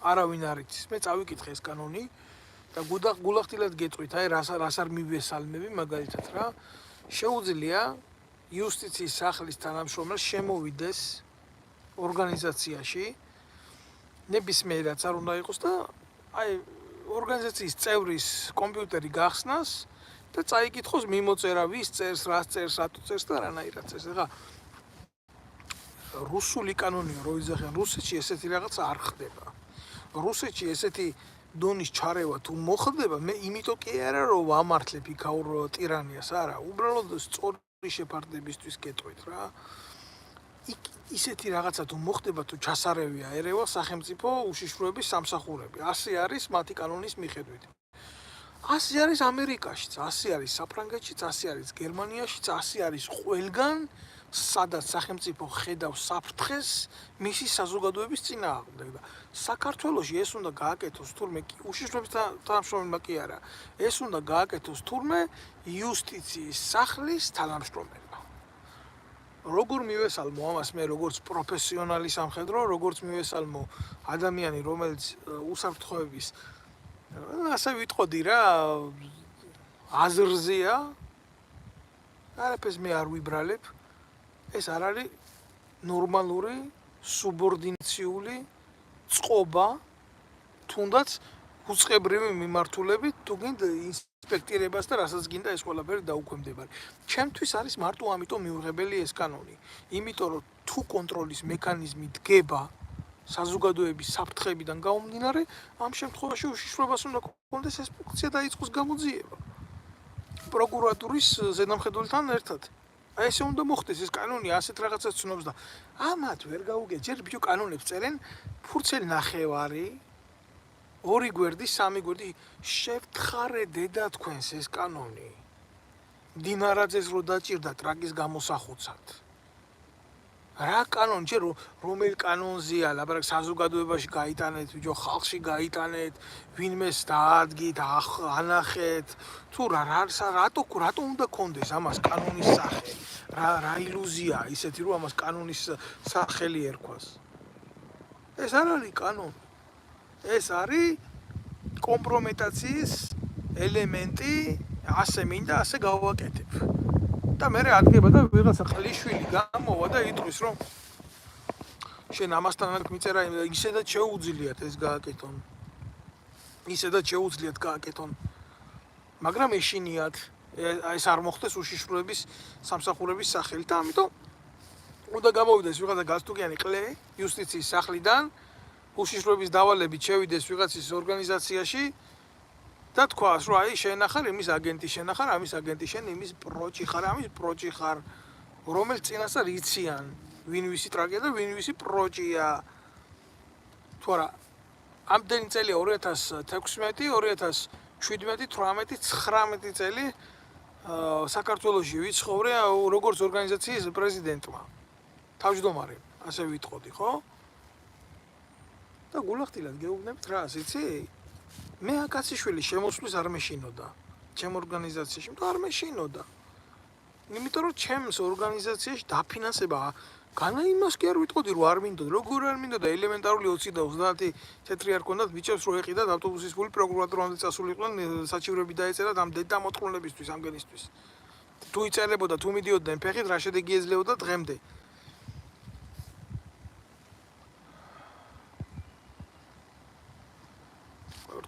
არავინ არ იცის. მე წავიკითხე ეს კანონი და გულახდილად გეტყვით, აი რას არ მივესალმები მაგალითად რა. შეუძლია იუსტიციის სახლის თანამშრომელს შემოვიდეს ორგანიზაციაში ნებისმიერად არ უნდა იყოს და აი ორგანიზაციის წევრის კომპიუტერი გახსნას და წაიკითხოს მიმოწერა ვის წერს, რას წერს, რატო წერს და რანაირად წერს. ეხლა რუსული კანონია რო იძახიან, რუსეთში ესეთი რაღაცა არ ხდება. რუსეთში ესეთი დონის ჩარევა თუ მოხდება, მე იმიტომ კი არა რომ ვამართლებ იქაურ ტირანიას, არა, უბრალოდ სწორი შეფარდებისთვის გეტყვით რა. ისეთი რაღაცა თუ მოხდება, თუ ჩასარევია ერევა სახელმწიფო უშიშროების სამსახურები. ასე არის მათი კანონის მიხედვით. ასე არის ამერიკაშიც, ასე არის საფრანგეთშიც, ასე არის გერმანიაშიც, ასე არის ყველგან, სადაც სახელმწიფო ხედავს საფრთხეს მისი საზოგადოების წინააღმდეგ და საქართველოში ეს უნდა გააკეთოს თურმე უშიშროების თანამშრომელმა კი არა, ეს უნდა გააკეთოს თურმე იუსტიციის სახლის თანამშრომელმა. როგორ მივესალმო ამას მე როგორც პროფესიონალი სამხედრო, როგორც მივესალმო ადამიანი, რომელიც უსაფრთხოების ასე ვიტყოდი რა აზრზეა, არაფერს მე არ ვიბრალებ. ეს არ არის ნორმალური სუბორდინაციული წყობა, თუნდაც უწყებრივი მიმართულებით თუ გინდა ინსპექტირებას და რასაც გინდა ეს ყველაფერი დაუქვემდებარე. ჩემთვის არის მარტო ამიტომ მიუღებელი ეს კანონი. იმიტომ რომ თუ კონტროლის მექანიზმი დგება საზოგადოების საფრთხეებიდან გამომდინარე, ამ შემთხვევაში უშიშროებას უნდა გქონდეს ეს ფუნქცია და იწყოს გამოძიება. პროკურატურის ზედამხედველთან ერთად. აი ესე უნდა მოხდეს ეს კანონი ასეთ რაღაცას ცნობს და ამათ ვერ გაუგეთ. ჯერ ბიჭო კანონებს წერენ ფურცელი ნახევარი, 2 გვერდი, 3 გვერდი შევთხარე დედა თქვენს ეს კანონი. დინარაძეს რო დაჭირდა ტრაკის გამოსახუცად. რა კანონი, ჯერ რომელ კანონზეა, ლაბარაკ საზოგადოებაში გაიტანეთ, ბიჭო, ხალხში გაიტანეთ, ვინმეს დაადგით, ანახეთ, თუ რატო უნდა კონდეს ამას კანონის სახე? რა ილუზია ისეთი რომ ამას კანონის სახელი ერქვას. ეს არ არის კანონი. ეს არის კომპრომეტაციის ელემენტი, ასე მინდა, ასე გავაკეთებ. და მე ადგება და ვიღაცა ყლიშვილი გამოვა და იტყვის რომ შენ ამასთან არ მიწერა, ისედაც შეუძლიათ ეს გააკეთონ. ისედაც შეუძლიათ გააკეთონ. მაგრამ ეშინიათ ეს არ მოხდეს უშიშროების სამსახურების სახელით და ამიტომ უნდა გამოვიდეს ვიღაცა გასტუკიანი ყლე იუსტიციის სახლიდან უშიშროების დავალებით შევიდეს ვიღაცის ორგანიზაციაში და თქვას რომ აი შენ ახარ იმის აგენტი, შენ ახარ ამის აგენტი, შენ იმის პროჭი ხარ, ამის პროჭი ხარ, რომელიც წინასწარ იციან ვინ ვისი ტრაგედია და ვინ ვისი პროჭია. თუ არა ამდენი წელია 2016, 2017, 18, 19 წელი საქართველოში ვიცხოვრე როგორც ორგანიზაციის პრეზიდენტმა. თავმჯდომარე, ასე ვიტყოდი, ხო? და გულახდილად გეუბნებით რას, იცი? მე აკაციშვილი შემოსვლის არ მეშინოდა. ჩემ ორგანიზაციაში არ მეშინოდა. იმიტომ რომ ჩემს ორგანიზაციაში დაფინანსება განა იმას კი არ ვიტყოდი რომ არ მინდოდა, როგორ არ მინდოდა ელემენტარული 20 და 30 თეთრი არ ქონდათ ბიჭებს რო ეყიდათ ავტობუსის ფული პროკურატურამდე წასულიყვნენ საჩივრები დაეწერათ ამ დედა მოწყრულებისთვის ამგენისთვის. თუ იწერებოდა, თუ მიდიოდნენ ფეხით, რა შედეგი ეძლეოდა დღემდე.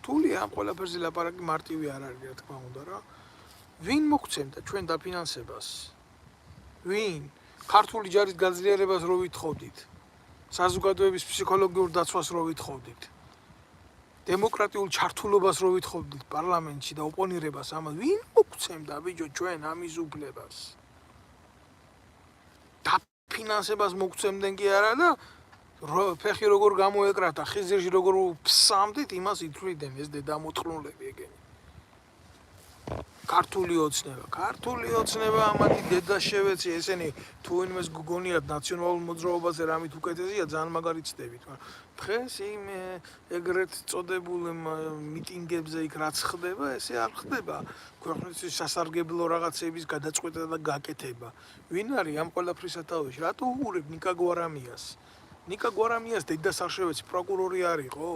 რთულია ამ ყველაფერზე ლაპარაკი მარტივი არ არის, რა თქმა უნდა რა. ვინ მოგცემდა ჩვენ დაფინანსებას? ვინ? ქართული ჯარის გაძლიერებას რო ვითხოვდით, საზოგადოების ფსიქოლოგიურ დაცვას რო ვითხოვდით, დემოკრატიულ ჩართულობას რო ვითხოვდით პარლამენტში და ოპონირებას ამას, ვინ მოგცემდა ბიჭო ჩვენ ამის უფლებას? დაფინანსებას მოგცემდნენ კი არა და ფეხი როგორ გამოეკრათ და ხიზირში როგორ ფსამდით, იმას ითვლიდნენ ეს დედამოწყრულები ეგენი. ქართული ოცნება ამათი დედა შევეცი ესენი თუ ვინმეს გგონიათ ნაციონალურ მოძრაობაზე რამით უკეთესია ძალიან მაგარი ცდებით მაგრამ დღეს იმ ეგრეთ წოდებულ მიტინგებზე იქ რაც ხდება ესე არ ხდება ქვეყნისთვის სასარგებლო რაღაცების გადაწყვეტა და გაკეთება ვინ არის ამ ყველაფრის სათავეში რატო უყურებ ნიკა გვარამიას დედას არ შევეცი პროკურორი არისო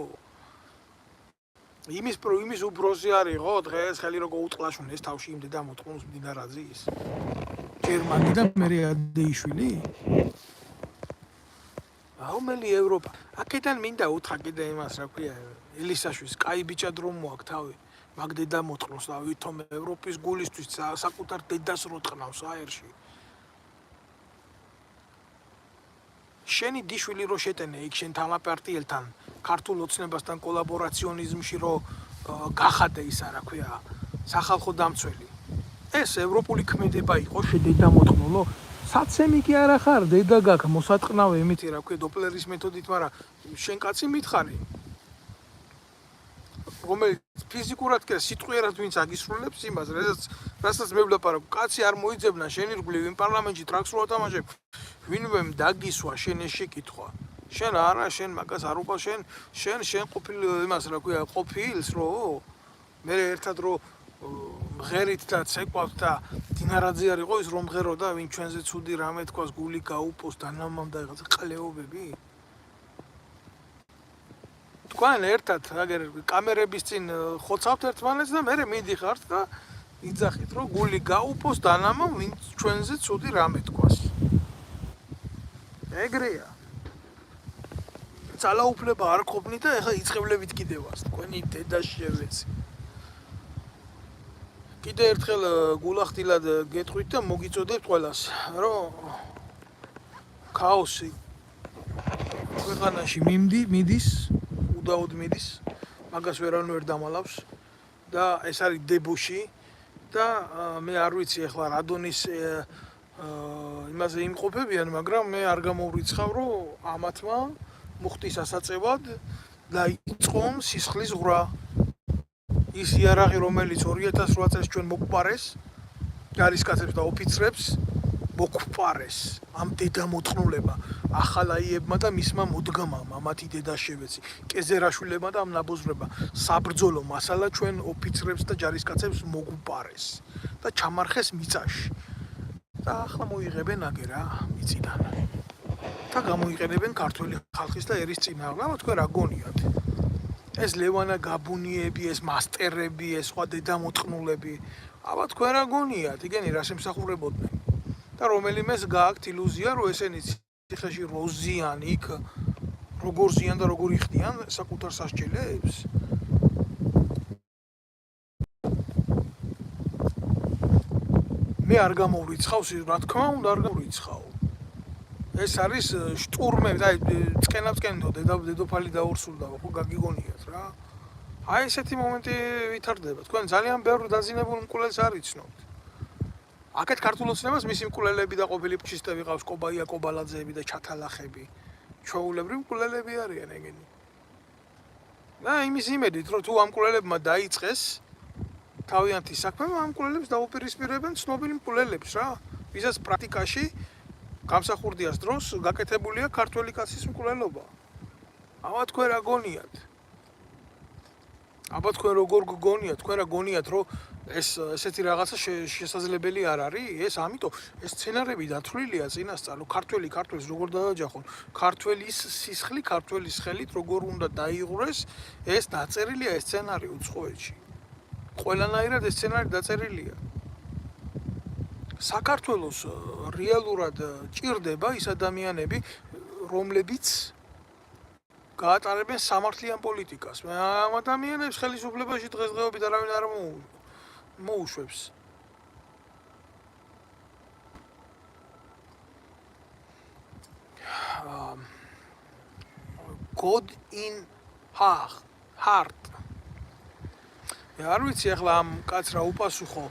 იმის უფროსი არისო დღეს ხელი როგორ უწყლაშուն ეს თავში იმდე და მოტყუნს მდინარაძის გერმანი და მერე ადეიშვილი აუმელი ევროპა აქედან მინდა უთხრა კიდე იმას რა ქვია ელისაშვილს კაი ბიჭად რომ მოაქვს თავი მაგ დედა მოტყნოს და ვითომ ევროპის გულისთვის საკუთარ დედას რო ტყნავს აერში შენი დიშვილი რო შეტენე იქ შენ თამაპარტიელთან ქართულ ოცნებასთან კოლაბორაციონიზმში რო გახადე ისა რა ქვია სახალხო დამცველი ეს ევროპული ქმედება იყო შედედა მოტყნულო საცემი კი არა ხარ დედა გაქვს მოსატყნავე იმითი რა ქვია დოპლერის მეთოდით მაგრამ შენ კაცი მითხარი რომელიც ფიზიკურად კი სიტყვიერად ვინც აგისრულებს იმას რასაც მე ვლაპარაკობ კაცი არ მოიძებნა შენ ირგვლივ იმ პარლამენტში ტრაქს რო ათამაშებ ვინმემ დაგისვა შენ ეს შეკითხვა შენ არა შენ მაგას არ უყვა შენ ყოფილ იმას რა ქვია ყოფილს რო მე ერთად რო მღერით და ცეკვავთ და დინარაძე არ იყო ის რომ მღეროდა ვინ ჩვენზე ცუდი რამე თქواس გული გაუპოს დანამამ და რაღაც ყლეობები თქვენ ერთად აგერ კამერების წინ ხოცავთ ერთმანეთს და მე მიდიხართ და იძახით რომ გული გაუპოს დანამამ ვინ ჩვენზე ცუდი რამე თქواس ეგრეა ძალაუფლება არ ყოფნით და ეხლა იწევლებით კიდევაც თქვენი დედა შევეცი კიდე ერთხელ გულახდილად გეტყვით და მოგიწოდებთ ყველას რომ ქაოსი ქვეყანაში მიდის უდაოდ მიდის მაგას ვერანუ ვერ დამალავს და ეს არის დებოში და მე არ ვიცი ახლა რადონის იმაზე იმყოფებიან მაგრამ მე არ გამოვრიცხავ რომ ამათმა მუხტის ასაწევად დაიწყონ სისხლის ღვრა ის იარაღი რომელიც 2008 წელს ჩვენ მოგყარეს ჯარისკაცებს და ოფიცრებს მოგყარეს ამ დედამოწყნულებმა ახალაიებმა და მისმა მოდგამამ ამათი დედა შევეცი კეზერაშვილებმა და ამ ნაბოზრებმა საბრძოლო მასალა ჩვენ ოფიცრებს და ჯარისკაცებს მოგყარეს და ჩამარხეს მიწაში და ახლა მოიღებენ აგერა მიწიდან და გამოიყენებენ ქართული ხალხის და ერის წინააღმდეგ თქვენ რა გონიათ ეს ლევანა გაბუნიები, ეს მასტერები, ეს სხვა დედამოწყნულები, აბა თქვენ რა გონიათ, იგენი რას ემსახურებოდნენ და რომელიმეს გააქვთ ილუზია, რომ ესენი ციხეში როზიან იქ როგორ ზიან და როგორ იხდიან საკუთარ სასჯელებს მე არ გამოვრიცხავ, რა თქმა უნდა არ გამოვრიცხავ ეს არის შტურმები და წკენავ-წკენდო დედოფალი დაურსულდა ხო გაგიგონიათ რა აი ესეთი მომენტი ვითარდება თქვენ ძალიან ბევრ დაძინებულ მკვლელს არ იცნობთ აქეთ ქართულ ოცნებას მისი მკვლელები და ყოფილი ფაშისტები ყავს კობაია კობალაძეები და ჩათალახები ჩვეულებრივ მკვლელები არიან ეგენი და იმის იმედით რომ თუ ამ მკვლელებმა დაიწყეს თავიანთი საქმე ამ მკვლელებს დაუპირისპირებენ ცნობილი მკვლელებს რა ვისაც პრაქტიკაში გამსახურდიას დროს გაკეთებულია ქართველი კაცის მკვლელობა. აბა თქვენ რა გონიათ? აბა თქვენ როგორ გგონიათ? თქვენ რა გონიათ რომ ესეთი რაღაცა შესაძლებელი არ არის? ეს ამიტომ ეს სცენარები დათვლილია წინასწარ, რომ ქართველს როგორ დააჯახონ, ქართველის სისხლი, ქართველის ხელით როგორ უნდა დაიღურეს, ეს დაწერილია ეს სცენარი უცხოეთში. ყველანაირად ეს სცენარი დაწერილია. საქართველოს რეალურად ჭირდება ის ადამიანები, რომლებიც გაატარებენ სამართლიან პოლიტიკას. ამ ადამიანებს ხელისუფლებაში დღესდღეობით არავინ არ მოუშვებს. God in heart. არ ვიცი ახლა ამ კაც რა უპასუხო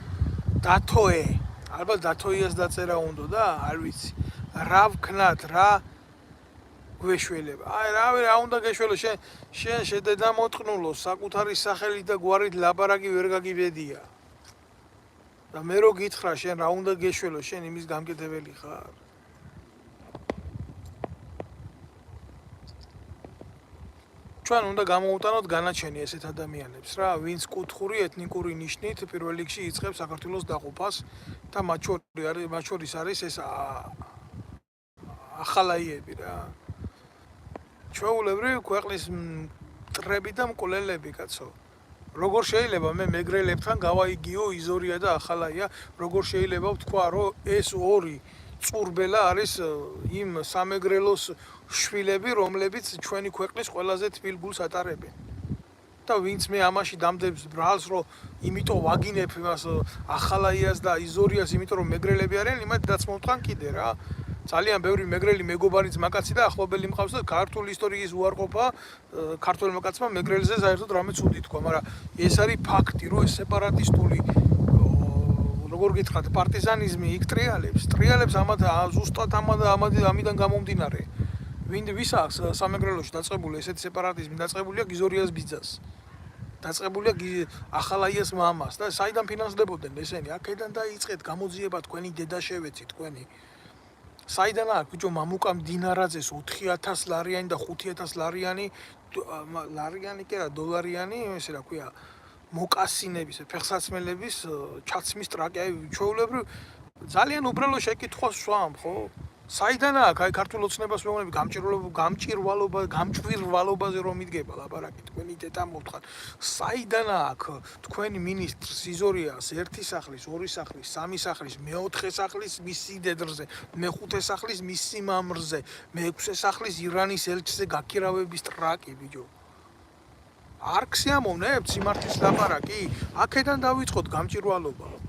დათოე ალბათ დათოიას დაწერა უნდა და არ ვიცი რა ვქნათ რა გვეშველება აი რა უნდა გეშველო შენ შედედა მოტყნულო საკუთარი სახელით და გვარით ლაბარაკი ვერ გაგიბედია და მე რო გითხრა შენ რა უნდა გეშველო, შენ იმის გამკეთებელი ხარ? ჩვენ უნდა გამოვუტანოთ განაჩენი ესეთ ადამიანებს რა, ვინც კუთხური ეთნიკური ნიშნით პირველ რიგში იწყებს საქართველოს დაყოფას და მათ შორის არის ეს ახალაიები რა. ჩვეულებრივ ქვეყნის მტრები და მკვლელები, კაცო. როგორ შეიძლება მე მეგრელებთან გავაიგიო იზორია და ახალაია, როგორ შეიძლება ვთქვა, რომ ეს ორი წურბელა არის იმ სამეგრელოს შვილები, რომლებიც ჩვენი ქვეყნის ყველაზე თბილ გულს ატარებენ. და ვინც მე ამაში დამდებს ბრალს, რომ იმიტომ ვაგინებ იმას ახალაიას და იზორიას, იმიტომ რომ მეგრელები არიან, იმათ დაცმოვთან კიდე რა. ძალიან ბევრი მეგრელი მეგობარი ძმაკაცი და ახლობელი მყავს და ქართული ისტორიის უარყოფა ქართველმა კაცმა მეგრელზე საერთოდ რამე ცუდი თქვა, მაგრამ ეს არის ფაქტი, რომ ეს სეპარატისტული როგორ გითხრათ, პარტიზანიზმი იქ ტრიალებს ზუსტად ამიდან გამომდინარე. ვის აქვს სამეგრელოში დაწყებული ესეთი სეპარატიზმი, დაწყებულია გიზორიას ბიძას. დაწყებულია ახალაიას მამას და საიდან ფინანსდებოდნენ ესენი? აქედან დაიწყეთ გამოძიება თქვენი დედაშევეცი თქვენი. საიდან აქვს ბიჭო მამუკა მდინარაძეს 4000 ლარიანი და 5000 ლარიანი კი არა დოლარიანი ესე რა ქვია მოკასინების ფეხსაცმელების ჩაცმის ტრაკი აი ჩვეულებრივ ძალიან უბრალო შეკითხვას ვსვამ ხო საიდან აქვს აი ქართულ ოცნებას მეუბნები გამჭვირვალობაზე რომ იდგება ლაპარაკი თქვენი დედა მოვთხარ საიდან აქვს თქვენი მინისტრს იზორიას ერთი სახლის ორი სახლის სამი სახლის მეოთხე სახლის მის სიდედრზე მეხუთე სახლის მის სიმამრზე მეექვსე სახლის ირანის ელჩზე გაქირავების ტრაკი ბიჭო არ ქსიამოვნებთ სიმართლის ლაპარაკი აქედან დავიწყოთ გამჭვირვალობა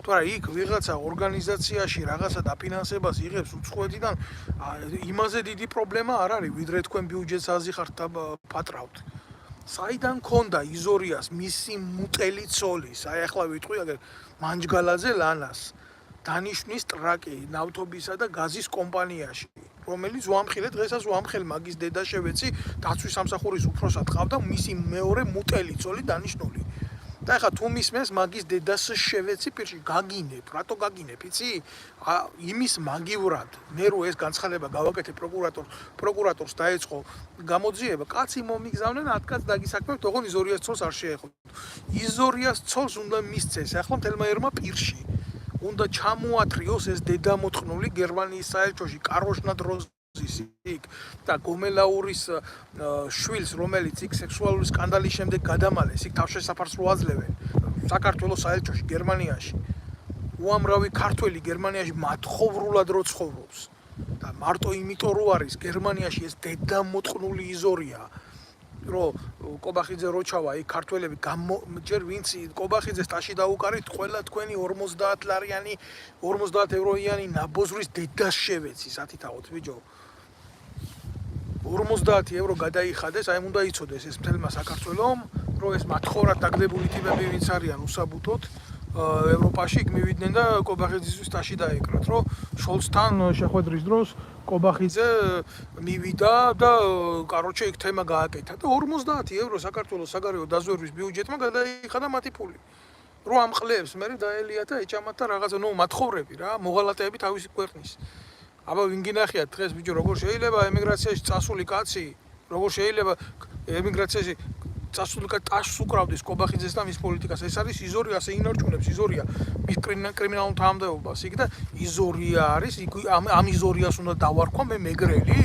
თორე იქ ვიღაცა ორგანიზაციაში რაღაცა დაფინანსებას იღებს უცხოეთიდან იმაზე დიდი პრობლემა არ არის ვიდრე თქვენ ბიუჯეტს აზიხართ და ფატრავთ საიდან ქონდა იზორიას მისი მუტელი ცოლის აი ახლა ვიტყვი აგერ მანჯგალაძე ლანას დანიშნვის ტრაკი ნავთობისა და გაზის კომპანიაში რომელიც უამხილე დღესაც უამხელ მაგის დედაშევეცი დაცვის სამსახურის უფროსად ყავდა მისი მეორე მუტელი ცოლი დანიშნული და ახლა თუ მისმენს მაგის დედას შევეცი პირში გაგინებ, რატო გაგინებ, იცი? იმის მაგივრად, მე რო ეს განცხადება გავაკეთე პროკურატორს დაეწყო გამოძიება, კაცი მომიგზავნენ 10 კაცს დაგისაქმებთ, ოღონ იზორიას ცოლს არ შეეხოთ. იზორიას ცოლს უნდა მისცეს, ახლა მთელმა ერმა პირში. უნდა ჩამოათრიოს ეს დედამოწყნული გერმანიის საელჩოში, კაროშნა დროს იქ და გომელაურის შვილს რომელიც იქ სექსუალური სკანდალის შემდეგ გადამალეს იქ თავშესაფარს რო აძლევენ საქართველოს საელჩოში გერმანიაში უამრავი ქართველი გერმანიაში მათხოვრულად რო ცხოვრობს და მარტო იმიტომ რო არის გერმანიაში ეს დედამოწყნული იზორია რომ კობახიძე რო ჩავა იქ ქართველები ჯერ ვინც კობახიძეს ტაში დაუკარით ყველა თქვენი 50 ლარიანი 50 ევროიანი ნაბოზრის დედას შევეცი სათითაოთ ბიჭო 50 ევრო გადაიხადეს, აი უნდა იცოდეს ეს მთელმა საქართველომ, რომ ეს მათხოვრად დაგდებული ტიპები ვინც არიან უსაბუთოდ ევროპაში იქ მივიდნენ და კობახიძის ტაში დაეკრათ, რომ შოლცთან შეხვედრის დროს კობახიძე მივიდა და კაროჩე იქ თემა გააკეთა და 50 ევრო საქართველოს საგარეო დაზვერვის ბიუჯეტმა გადაიხადა მათი ფული. რო ამყლებს მე დაელია და ეჭამათ და რაღაცა ნუ მათხოვრები რა, მოღალატეები თავისი ქვეყნის. აბა ვინ გინახიათ დღეს ბიჭო როგორ შეიძლება ემიგრაციაში წასული კაცი როგორ შეიძლება ემიგრაციაში წასული კაცი ტაშს უკრავდეს კობახიძეს და მის პოლიტიკას ეს არის იზორია ასე ინარჩუნებს იზორია მის კრიმინალურ თანამდებობას იქ და იზორია არის ამ იზორიას უნდა დავარქვა მე მეგრელი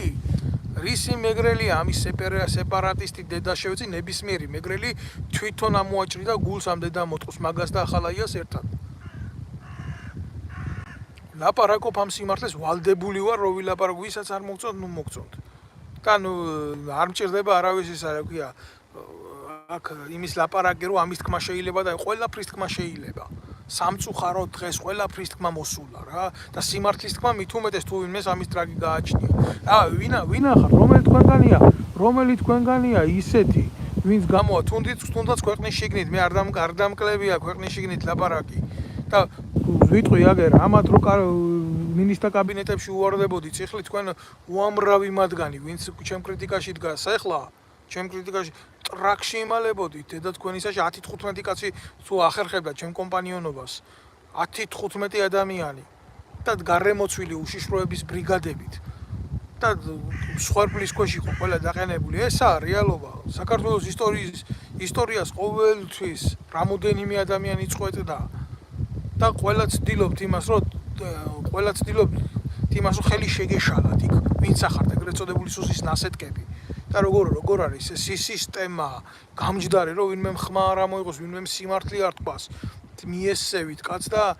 რისი მეგრელია ამის სეპარატისტი დედაშევეცი ნებისმიერი მეგრელი თვითონ ამოაჭრიდა გულს ამ დედამოტყუს მაგას და ახალაიას ერთად ლაპარაკობ ამ სიმართლეს ვალდებული ვარ რომ ვილაპარაკო ვისაც არ მოგწონთ ნუ მოგწონთ და ნუ არ მჭირდება არავის ის რა ქვია აქ იმის ლაპარაკი რომ ამის თქმა შეიძლება და ყველაფრის თქმა შეიძლება სამწუხაროდ დღეს ყველაფრის თქმა მოსულა რა და სიმართლის თქმა მით უმეტეს თუ ვინმეს ამის ტრაგი გააჩნია რა ვინა ხარ რომელი თქვენგანია ისეთი ვინც გამოა თუნდაც ქვეყნის შიგნით მე არ დამკლებია ქვეყნის შიგნით ლაპარაკი და ვიტყვი აგერ ამათ რო მინისტრთა კაბინეტებში უვარდებოდი ციხლი თქვენ უამრავი მათგანი ვინც ჩემ კრიტიკაში დგას ახლა ჩემ კრიტიკაში ტრაქში იმალებოდით და თქვენისაში 10-15 კაცი თუ ახერხებდა ჩემ კომპანიონობას 10-15 ადამიანი და გარემოცვილი უშიშროების ბრიგადებით და მსხვერპლის ქვეშ იყო ყველა დაყენებული. ესაა რეალობა. საქართველოს ისტორიას ყოველთვის რამოდენიმე ადამიანი წყვეტდა და ყველა ცდილობთ იმას, რომ ხელი შეგეშალათ იქ, ვინც ახართ ეგრეთ წოდებული სუსის ნასეტკები. და როგორ არის ეს სისტემა გამჯდარი, რომ ვინმე ხმა არ ამოიღოს, ვინმე სიმართლე არ თქვას. მიესწევით კაც და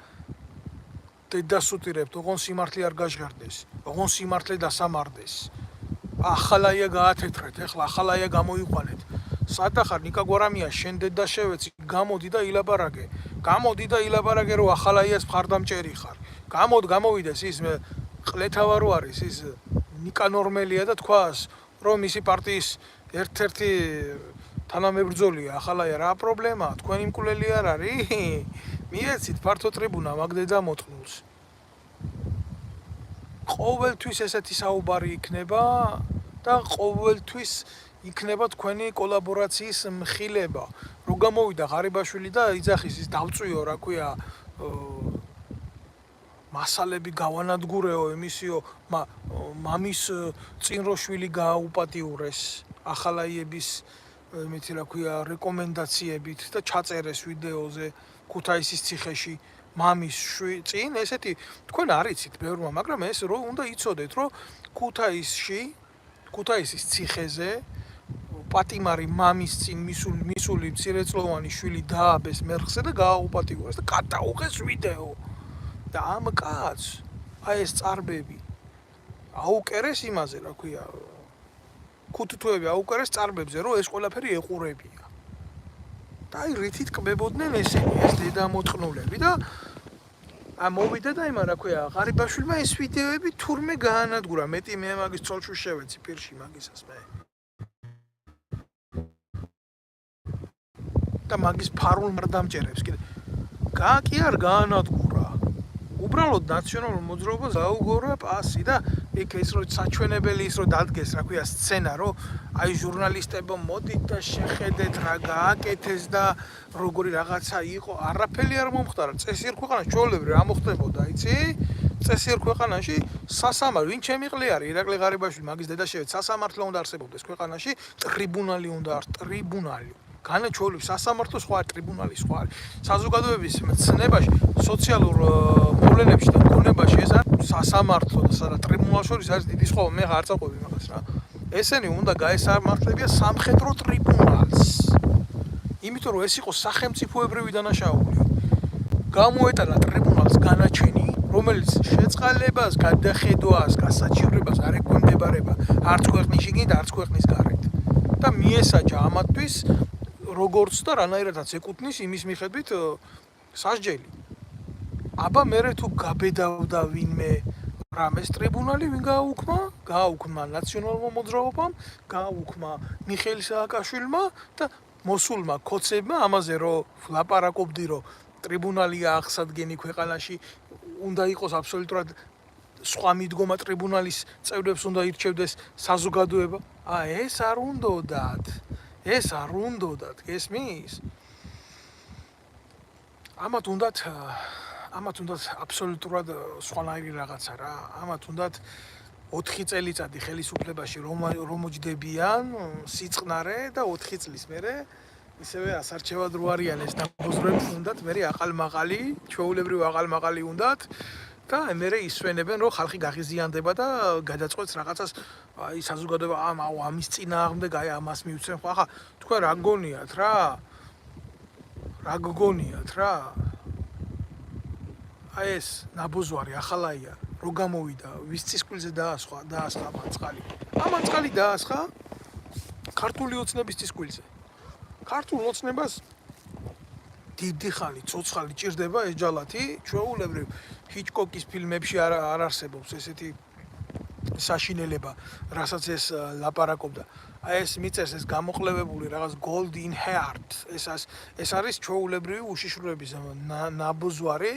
დედასუტირებთ, ოღონ სიმართლე არ გაჟღერდეს, ოღონ სიმართლე დასამარდეს. ახალაია გაათეთრეთ, ეხლა ახალაია გამოიყვანეთ. სადახარ ნიკა გვარამია, შენ დედა შევეცი, გამოდი და ილაპარაკე, რომ ახალაიას მხარდამჭერი ხარ. გამოვიდეს ის ყლეთავა რო არის, ის ნიკა ნორმელია და თქვას, რომ მისი პარტიის ერთ-ერთი თანამებრძოლია ახალაია, რა პრობლემაა, თქვენი მკვლელი არ არის? მიეცით ფართო ტრიბუნა მაგდედა მოთხნულს. ყოველთვის ესეთი საუბარი იქნება და ყოველთვის იქნება თქვენი კოლაბორაციის მხილება. რო გამოვიდა ღარიბაშვილი და იძახის ის დავწვიო, რა ქვია, მასალები გავანადგურეო, ემისიო, მამის წინროშვილი გააუპატიურეს ახალაიების მეთი რა ქვია რეკომენდაციებით და ჩაწერეს ვიდეოზე ქუთაისის ციხეში მამის წინ ესეთი თქვენ არიცით ბევრმა, მაგრამ ეს რო უნდა იცოდეთ, რომ ქუთაისის ციხეზე პატიმარი მამის წინ მისული მცირეწლოვანი შვილი დააბეს მერხზე და გააუპატიურეს და გადაუღეს ვიდეო. და ამ კაცს აი ეს წარბები აუკერეს იმაზე, რა ქვია, ქუთუთოები აუკერეს წარბებზე, რომ ეს ყველაფერი ეყურებია. და აი რითით კბებოდნენ ესენი, ეს დედამოწყნულები და მოვიდა და იმან, რა ქვია, ღარიბაშვილმა ეს ვიდეოები თურმე გაანადგურა, მეტი მე მაგის ცოლში შევეცი პირში მაგისას მე. და მაგის ფარულ მარდამჭერებს კიდე კი არ გაანადგურა. უბრალოდ ნაციონალურ მოძრაობას აუგორა პასი და იქ ის რო საჩვენებელი ის რო დადგეს, რა ქვია, სცენა, რომ აი ჟურნალისტებო მოდით და შეხედეთ რა გააკეთეს და როგორი რაღაცა იყო, არაფერი არ მომხდარა. წესიერ ქვეყანაში ჩვეულებრივ რა მოხდებოდა, იცი? წესიერ ქვეყანაში სასამართლო, ვინ ჩემი ყლე არის, ირაკლი ღარიბაშვილი, მაგის დედაშევეც, სასამართლო უნდა არსებობდეს ქვეყანაში, ტრიბუნალი უნდა ტრიბუნალი. განაჩვეულებ სასამართლო სხვა ტრიბუნალი სხვა არის. საზოგადოების მცნებაში, სოციალურ მოვლენებში და გონებაში ეს არის სასამართლო და ტრიბუნალ შორის არის დიდი სხვა, მე არ წაყვები მაგას რა. ესენი უნდა გაესამართლებია სამხედრო ტრიბუნალს. იმიტომ რომ ეს იყო სახელმწიფოებრივი დანაშაული. გამოეტანა ტრიბუნალს განაჩენი, რომელიც შეწყალებას, გადახედვას, გასაჩივრებას არ ექვემდებარება არც ქვეყნის შიგნით, არც ქვეყნის გარეთ. და მიესაჯა ამათთვის როგორც და რანაირადაც ეკუთვნის იმის მიხედვით სასჯელი. აბა მერე თუ გაბედავდა ვინმე რამეს ტრიბუნალი, ვინ გააუქმა ნაციონალურმა მოძრაობამ, გააუქმა მიხეილ სააკაშვილმა და მოსულმა ქოცებმა ამაზე რომ ლაპარაკობდი, რომ ტრიბუნალია აღსადგენი ქვეყანაში, უნდა იყოს აბსოლუტურად სხვა მიდგომა ტრიბუნალის წევრებს უნდა ირჩევდეს საზოგადოება. ეს არ უნდათ. ეს არ უნდათ, გესმის? ამათ უნდათ აბსოლუტურად სხვანაირი რაღაცა რა. ამათ უნდათ 4 წელიწადი ხელისუფლებაში რომ მოჯდებიან სიწყნარე და 4 წლის მერე ისევე ასარჩევად რო არიან ეს დაბოზრები უნდათ, მერე აყალმაყალი, ჩვეულებრივ აყალმაყალი უნდათ. და მერე ისვენებენ, რომ ხალხი გაღიზიანდება და გადაწყვეტს რაღაცას, აი საზოგადოება ამის წინააღმდეგ, აი ამას მივცემ. ხო, ახლა თქვენ რა გგონიათ რა? აი ეს ნაბოზვარი ახალაია, რო გამოვიდა, ვის წისკვილზე დაასხა ამანწყალი. ამანწყალი დაასხა ქართული ოცნების წისკვილზე. ქართულ ოცნებას დიდი ხანი ცოცხალი ჭირდება ეს ჯალათი, ჩვეულებრივ ჰიჩკოკის ფილმებში არ არსებობს ესეთი საშინელება, რასაც ეს ლაპარაკობდა. აი ეს მიწერს ეს გამოყლევებული რაღაც gold in heart. ეს არის ჩვეულებრივი უშიშროების ნაბოზვარი,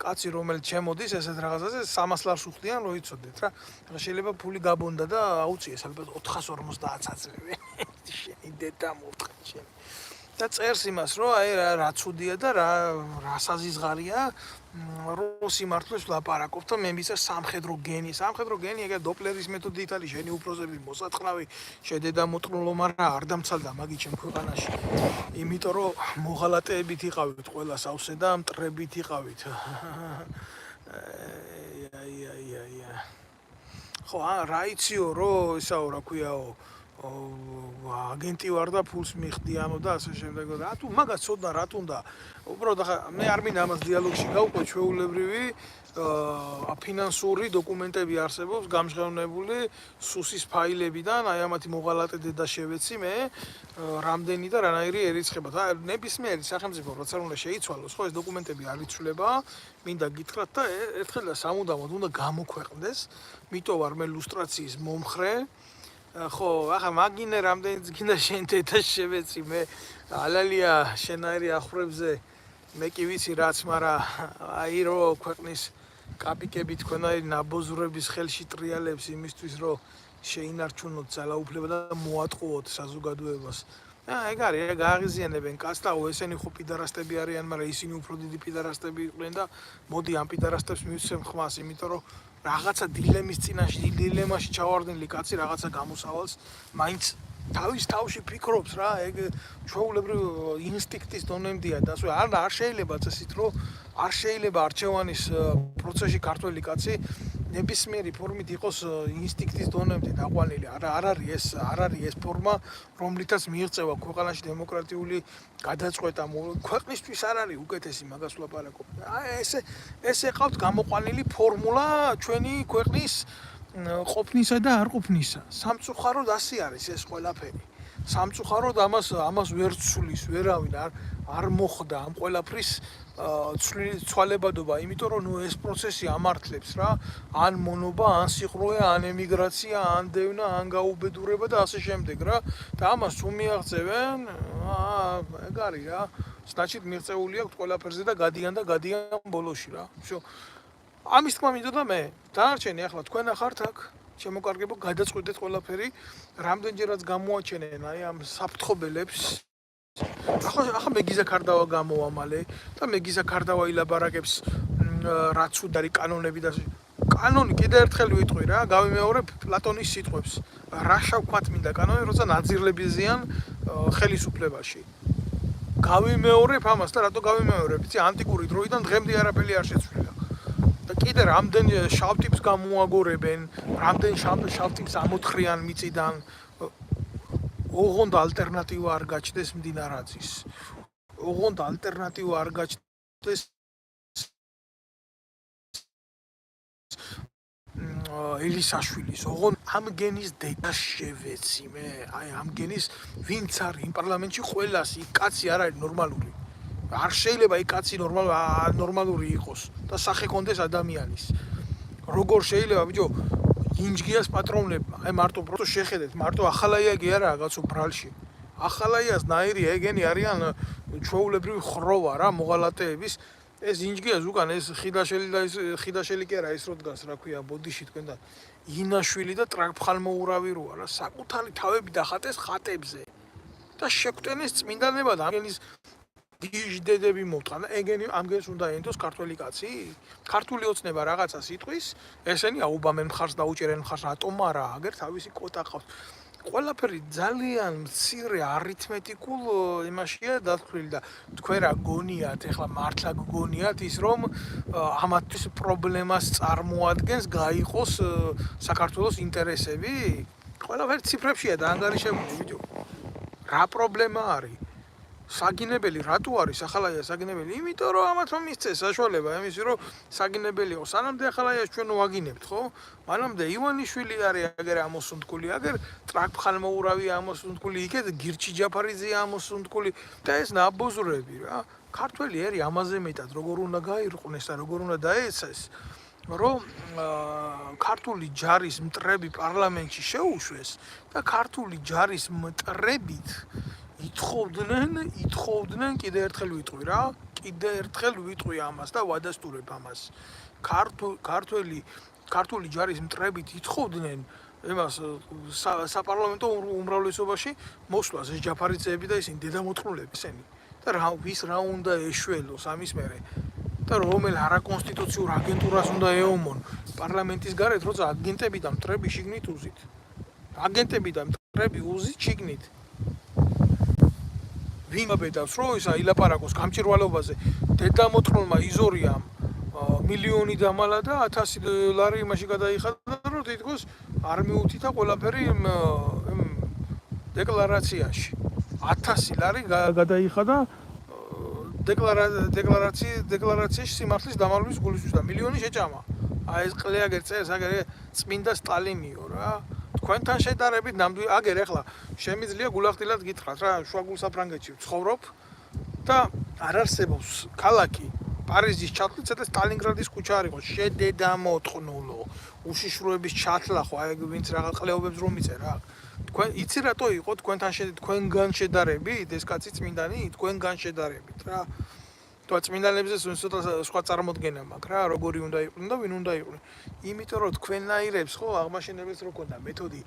კაცი რომელიც შემოდის ესეთ რაღაცაზე 300 ლარს უხდიან, რო იცოდეთ რა. ახლა შეიძლება ფული გაბონდა და აუციეს ალბათ 450 აძლევენ. შენი დედა მოვთხარ შენ. და წერს იმას, რომ აი რა ცუდია და რა საზიზღარია რო სიმართლეს ვლაპარაკობ და მე მისცა სამხედრო გენი. სამხედრო გენი ეგ დოპლერის მეთოდით არის შენი უფროსების მოსაწყნავი, შედედამოწმულო, მაგრამ არ დამცალდა მაგი ჩემ ქვეყანაში. იმიტომ რომ მოღალატეებით იყავით ყველა სავსე და მტრებით იყავით. აი. ხო, რა იციო, რომ ისაო, რა ქვიაო, აგენტი ვარ და ფულს მიხდი ანუ და ასე შემდეგ. რა თუ მაგას ცოდნა რა თუნდა. უბრალოდ ახლა მე არ მინდა ამას დიალოგში გავყვე ჩვეულებრივი ფინანსური დოკუმენტები არსებობს გამჟღავნებული სუსის ფაილებიდან, აი ამათი მოღალატე დედა შევეცი მე რამდენი და რანაირი ერიცხება. და ნებისმიერი სახელმწიფო როცა უნდა შეიცვალოს, ხო ეს დოკუმენტები არ იცვლება, მინდა გითხრათ და ერთხელ და სამუდამოდ უნდა გამოქვეყნდეს. მიტო ვარ მე ლუსტრაციის მომხრე. ხო, ახლა მაგინე რამდენიც გინდა შენ დედა შევეცი მე ალალია შენაირი ახრებზე მე კი ვიცი რაც, მაგრამ აი რო ქვეყნის კაპიკები თქვენაირი ნაბოზრების ხელში ტრიალებს იმისთვის რომ შეინარჩუნოთ ძალაუფლება და მოატყუოთ საზოგადოებას. ეგ არის, ეგ გააღიზიანებენ კაცს და ესენი ხო პიდარასტები არიან, მაგრამ ისინი უფრო დიდი პიდარასტები იყვნენ და მოდი ამ პიდარასტებს მივცემ ხმას, იმიტომ რომ რაღაცა დილემაში ჩავარდნილი კაცი რაღაცა გამოსავალს მაინც თავის თავში ფიქრობს რა, ეგ ჩვეულებრივ ინსტინქტის დონემდეა და ასე არ შეიძლება წესით რომ არ შეიძლება არჩევანის პროცესში ქართველი კაცი ნებისმიერი ფორმით იყოს ინსტინქტის დონემდე დაყვანილი. არ არის ეს ფორმა, რომლითაც მიიღწევა ქვეყანაში დემოკრატიული გადაწყვეტა. ქვეყნისთვის არ არის უკეთესი მაგას ვლაპარაკობ. ეს ეყავთ გამოყვანილი ფორმულა ჩვენი ქვეყნის ყოფნისა და არ ყოფნისა. სამწუხაროდ ასე არის ეს ყველაფერი. სამწუხაროდ ამას ვერ ცვლის ვერავინ არ მოხდა ამ ყველაფრის ცვალებადობა, იმიტომ რომ ეს პროცესი ამართლებს რა, ან მონობა, ან სიყრუე, ან ემიგრაცია, ან დევნა, ან გაუბედურება და ასე შემდეგ რა. და ამას თუ მიაღწევენ, ეგ არის რა. значит მიღწეული აქვს ყველაფერზე და გადიან ბოლოში რა. ამის თქმა მინდოდა მე. დანარჩენი ახლა თქვენ ახართ აქ. შემოკარგებო გადაწყვეტეთ ყველაფერი, რამდენჯერაც გამოაჩენენ აი ამ საფრთხობელებს. ახლა მეგიზა ქარდავა გამოვა მალე და მეგიზა ქარდავა ილაბარაკებს რა ცუდ არის კანონები და კანონი კიდე ერთხელ ვიტყვი რა, გავიმეორებ პლატონის სიტყვებს. რა შევქვათ მინდა კანონი, როცა ნაძირლებიზიან ხელისუფლებაში. გავიმეორებ ამას და რატო გავიმეორებ? იცი ანტიკური დროიდან დღემდე არაფერი არ შეცვლილა. და კიდე რამდენ შავ ტიპს გამოაგორებენ, რამდენ შავ ტიპს ამოთხრიან მიწიდან. ოღონდ ალტერნატივა არ გაჩნდეს მდინარაძის. ოღონდ ალტერნატივა არ გაჩნდეს ელისაშვილის. ოღონდ ამ გენის დედა შევეცი მე. აი ამ გენის ვინც არის იმ პარლამენტში ყველას იქ კაცი არ არის ნორმალური. არ შეიძლება იქ კაცი ნორმალური იყოს და სახე კონდეს ადამიანის. როგორ შეიძლება ბიჭო ინჯგიას პატრონებმა, აი მარტო პროტო შეხედეთ, მარტო ახალაიაგი არაა კაცო ბრალში. ახალაიას ნაირი ეგენი არიან ჩვეულებრივი ხროვა რა მოღალატეების. ეს ინჯგიას უკან ეს ხიდაშელი და ეს ხიდაშელი კი არა, ეს რო დგას, რა ქვია, ბოდიში თქვენ და ინაშვილი და ტრაქფხალმოურავი როა რა, საკუთარი თავები დახატეს ხატებზე. და შეგვტენეს წმინდანებად ამგენის დიჟდედები მოვტყან და ეგენი ამგენს უნდა ენდოს ქართველი კაცი? ქართული ოცნება რაღაცას იტყვის, ესენი აუბამენ მხარს დაუჭერენ მხარს რატომ არა, აგერ თავისი კოტა ყავს. ყველაფერი ძალიან მცირე არითმეტიკულ იმაშია დათვლილი და თქვენ რა გონიათ, ეხლა მართლა გგონიათ ის რომ ამათთვის პრობლემას წარმოადგენს გაიყოს საქართველოს ინტერესები? ყველაფერი ციფრებშია დაანგარიშებული ბიჭო. რა პრობლემა არის? საგინებელი რატო არის ახალაია საგინებელი? იმიტომ რომ ამათ რომ მისცეს საშუალება იმისი რომ საგინებელი იყოს. სანამდე ახალაიას ჩვენ ვაგინებთ, ხო? მანამდე ივანიშვილი არის აგერ ამოსუნთქული, აგერ ტრაქფხალმოურავი ამოსუნთქული, იქეთ გირჩი ჯაფარიძე ამოსუნთქული და ეს ნაბოზრები რა. ქართველი ერი ამაზე მეტად როგორ უნდა გაირყვნეს და როგორ უნდა დაეცეს, რომ ქართული ჯარის მტრები პარლამენტში შეუშვეს და ქართული ჯარის მტრებით ითხოვდნენ კიდე ერთხელ ვიტყვი რა, კიდე ერთხელ ვიტყვი ამას და ვადასტურებ ამას. ქართული ჯარის მტრებით ითხოვდნენ იმას საპარლამენტო უმრავლესობაში მოსვლას ეს ჯაფარიძეები და ისინი დედამოწყნულები ისინი და ვის რა უნდა ეშველოს ამის მერე და რომელ არაკონსტიტუციურ აგენტურას უნდა ეომონ პარლამენტის გარეთ, როცა აგენტები და მტრები შიგნით უზით. აგენტები და მტრები უზით შიგნით. ვინ აბედავს რომ ისა ილაპარაკოს გამჭირვალობაზე დედამოწყნულმა იზორიამ მილიონი დამალა და $1000 იმაში გადაიხადა რომ თითქოს არ მიუთითა ყველაფერი დეკლარაციაში. $1000 გადაიხადა დეკლარაციაში სიმართლის დამალულის გულისთვის და მილიონი შეჭამა. აი ეს ყლეაგერ წერს აგერ წმინდა სტალინიო რა. თქვენთან შედარებით ნამდვილად აგერ ახლა შემიძლია გულახდილად გითხრათ რა შუაგულ საფრანგეთში ვცხოვრობ და არ არსებობს ქალაქი პარიზის ჩათვლით და სტალინგრადის ქუჩა არ იყოს შედედამოწყნულო უშიშროების ჩათლა ხო აი ვინც რაღაც ყლეობებს რომ იწერ რა თქვენ იცი რატო იყო თქვენგან შედარებით ეს კაცი წმინდანი თქვენგან შედარებით რა თუ წმინდანებზე ცოტა სხვა წარმოდგენა მაქვს რა როგორი უნდა იყვნენ და ვინ უნდა იყვნენ იმიტომ რომ თქვენნაირებს ხო აღმაშენებელს რო ქონდა მეთოდი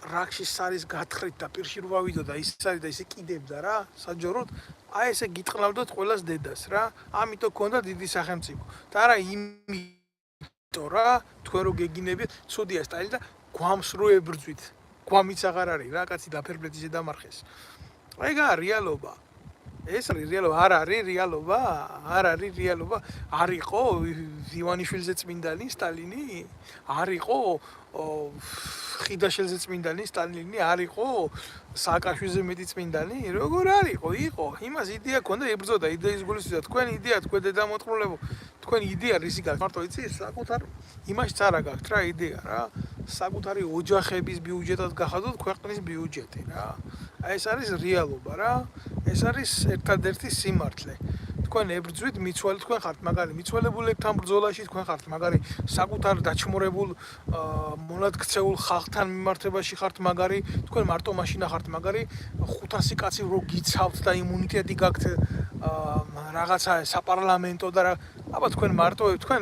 ტრაქში სარის გათხრით და პირში რო ვავიდო და ის არის და ისე კიდებდა რა საჯაროდ აი ესე გიტყნავდათ ყველას დედას რა ამიტომ ქონდა დიდი სახელმწიფო და არა იმიტომ რა თქვენ რო გეგინებით ცუდია სტაილი და გვამს რო ებრძვით გვამიც აღარ არის რა კაცი დაფერბლეთ ისე დამარხეს ეგ არის რეალობა ეს არის რეალობა არ არის რეალობა არ არის რეალობა არ იყო ივანიშვილზე წმინდანი სტალინი არ იყო ხიდაშელზე წმინდანი სტალინი არ იყო სააკაშვილზე მეტი წმინდანი როგორ არ იყო იმას იდეა ქონდა ებრძოდა იდეის გულისხმობა თქვენ იდეა თქვენ დედამოწყნულებო თქვენ იდეა რისი გაქვთ მარტო იცი საკუთარ იმაშიც არა გაქვთ რა იდეა რა საკუთარი ოჯახების ბიუჯეტად გახადოთ ქვეყნის ბიუჯეტი რა აი ეს არის რეალობა რა ეს არის ერთადერთი სიმართლე თქვენ ებრძვით მიცვალე თქვენ ხართ მაგარი მიცვალებულებთან ბრძოლაში თქვენ ხართ მაგარი საკუთარ დაჩმორებულ მონადგცეულ ხალხთან მიმართებაში ხართ მაგარი თქვენ მარტო მაშინა ხართ მაგარი 500 კაცი რო გიცავთ და იმუნიტეტი გაქვთ რაღაცა საპარლამენტო და რა აბა თქვენ მარტოებ თქვენ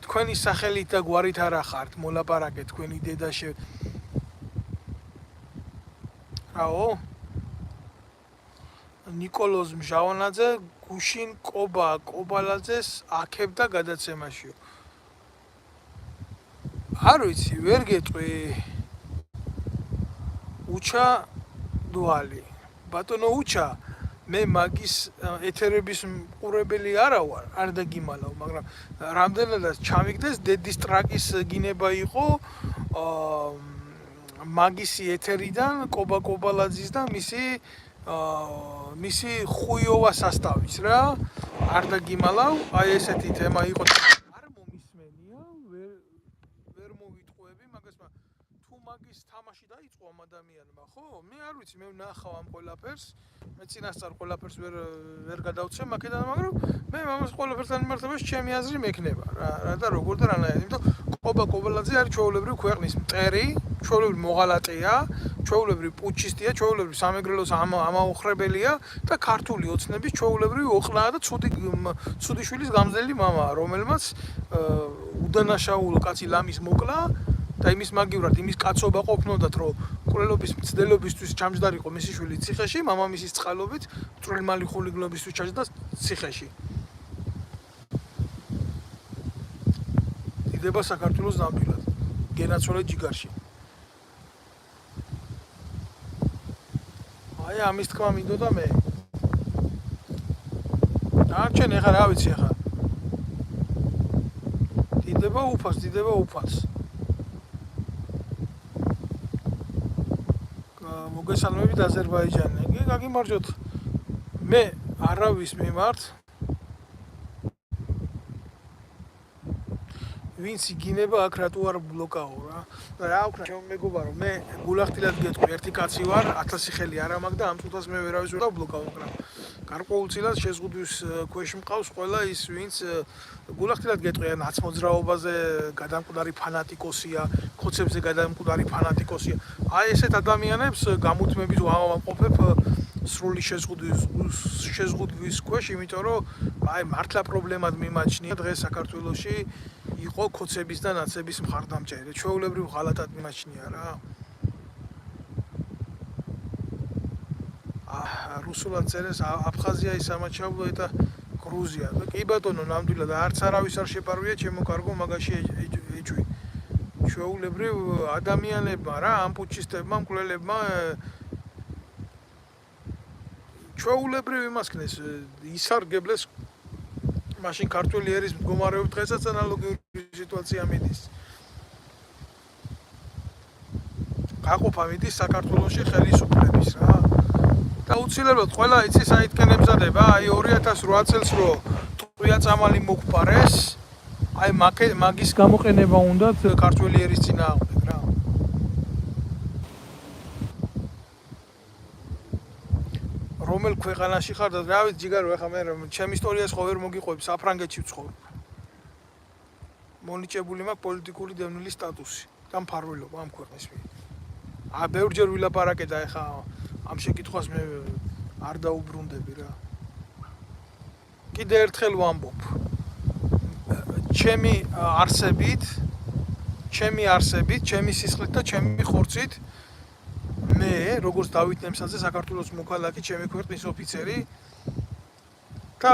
თქვენი სახელით და გვარით არა ხართ მოლაპარაკე თქვენი დედაშე რაო ნიკოლოზ მჟავანაძე გუშინ კობალაძეს აქებდა გადაცემაშიო არ ვიცი ვერ გეტყვი უჩა დუალი ბატონო უჩა მე მაგის ეთერების მყურებელი არა ვარ არ დაგიმალავ მაგრამ რამდენადაც ჩამიგდეს დედის ტრაკის გინება იყო მაგისი ეთერიდან კობალაძის და მისი ხუიოვა სასტავის რა არ დაგიმალავ აი ესეთი თემა იყო არ მომისმენია ვერ მოვიტყუები მაგას თუ მაგის თამაში დაიწყო ამ ადამიანმა ხო მე არ ვიცი მე ვნახავ ამ ყველაფერს მე წინასწარ ყველაფერს ვერ გადავცემ აქედან მაგრამ მე ამას ყველაფერსთან მიმართებაში ჩემი აზრი მექნება რა და როგორ და რანაირად იმიტომ კობალაძე არის ჩვეულებრივი ქვეყნის მტერი ჩვეულებრივი მოღალატეა ჩვეულებრივი პუჩისტია ჩვეულებრივი სამეგრელოს ამაუხრებელია და ქართული ოცნების ჩვეულებრივი ოყნაა და ცუდი შვილის გამძლელი მამაა რომელმაც უდანაშაულო კაცი ლამის მოკლა და იმის მაგივრად იმის კაცობა ყოფნოდათ რომ მკვლელობის მცდელობისთვის ჩამჯდარიყო მისი შვილი ციხეში მამამისის წყალობით მწვრილმალი ხულიგნობისთვის ჩაჯდა ციხეში დიდება საქართველოს ნამდვილად გენაცვალე ჯიგარში აი ამის თქმა მინდოდა მე დარჩენ ეხლა რა ვიცი ეხლა დიდება უფალს მოგესალმებით აზერბაიჯანი გაგიმარჯოთ მე არავის მიმართ ვინც იგინება აქ რატო არ ბლოკაო რა ვქნა ჩემ მეგობარო მე გულახდილად გეტყვი ერთი კაცი ვარ 1000 ხელი არ ამაქვს და ამ წუთას მე ვერავის ვერ დაბლოკავ მაგრამ გარკვეულწილად შეზღუდვის ქვეშ მყავს ყველა ის ვინც გულახდილად გეტყვი ნაცმოძრაობაზე გადამკვდარი ფანატიკოსია ხოცებზე გადამკვდარი ფანატიკოსია აი ესეთ ადამიანებს გამუთმებით ვამყოფებ სრული შეზღუდვის ქვეშ იმიტომ რომ აი მართლა პრობლემად მიმაჩნია დღეს საქართველოში იყო ქოცების და ნაცების მხარდამჭერი. ჩვეულებრივ ღალატად მიმაჩნია რა. რუსულად წერეს აფხაზია, სამაჩაბლო და გრუზია. და კი ბატონო, ნამდვილად არც არავის არ შეპარვია ჩემო კარგო მაგაში ეჭვი. ჩვეულებრივ ადამიანებმა რა, ამ პუჩისტებმა, მკვლელებმა ჩვეულებრივ იმას ქნეს, ისარგებლეს მაშინ ქართველი ერის მდგომარეობით დღესაც ანალოგიური სიტუაცია მიდის. გაყოფა მიდის საქართველოში ხელისუფლების რა. და უცილებლად ყველა იცი საითკენ ემზადება, აი 2008 წელს რო ტყვია წამალი მოგპარეს, აი მაგის გამოყენება უნდათ ქართველი ერის წინააღმდეგ რა. რომელ ქვეყანაში ხარ და რა ვიცი ჯიგარო, ეხლა მე ჩემ ისტორიას ხო ვერ მოგიყვები, საფრანგეთში ვცხოვრობ. მონიჭებული მაქვს პოლიტიკური დევნილის სტატუსი და მფარველობა ამ ქვეყნის მიერ. ბევრჯერ ვილაპარაკე და ეხლა ამ შეკითხვას მე არ დაუბრუნდები რა. კიდე ერთხელ ვამბობ. ჩემი არსებით, ჩემი სისხლით და ჩემი ხორცით მე, როგორც დავით ნემსაძე, საქართველოს მოქალაქე, ჩემი ქვეყნის ოფიცერი და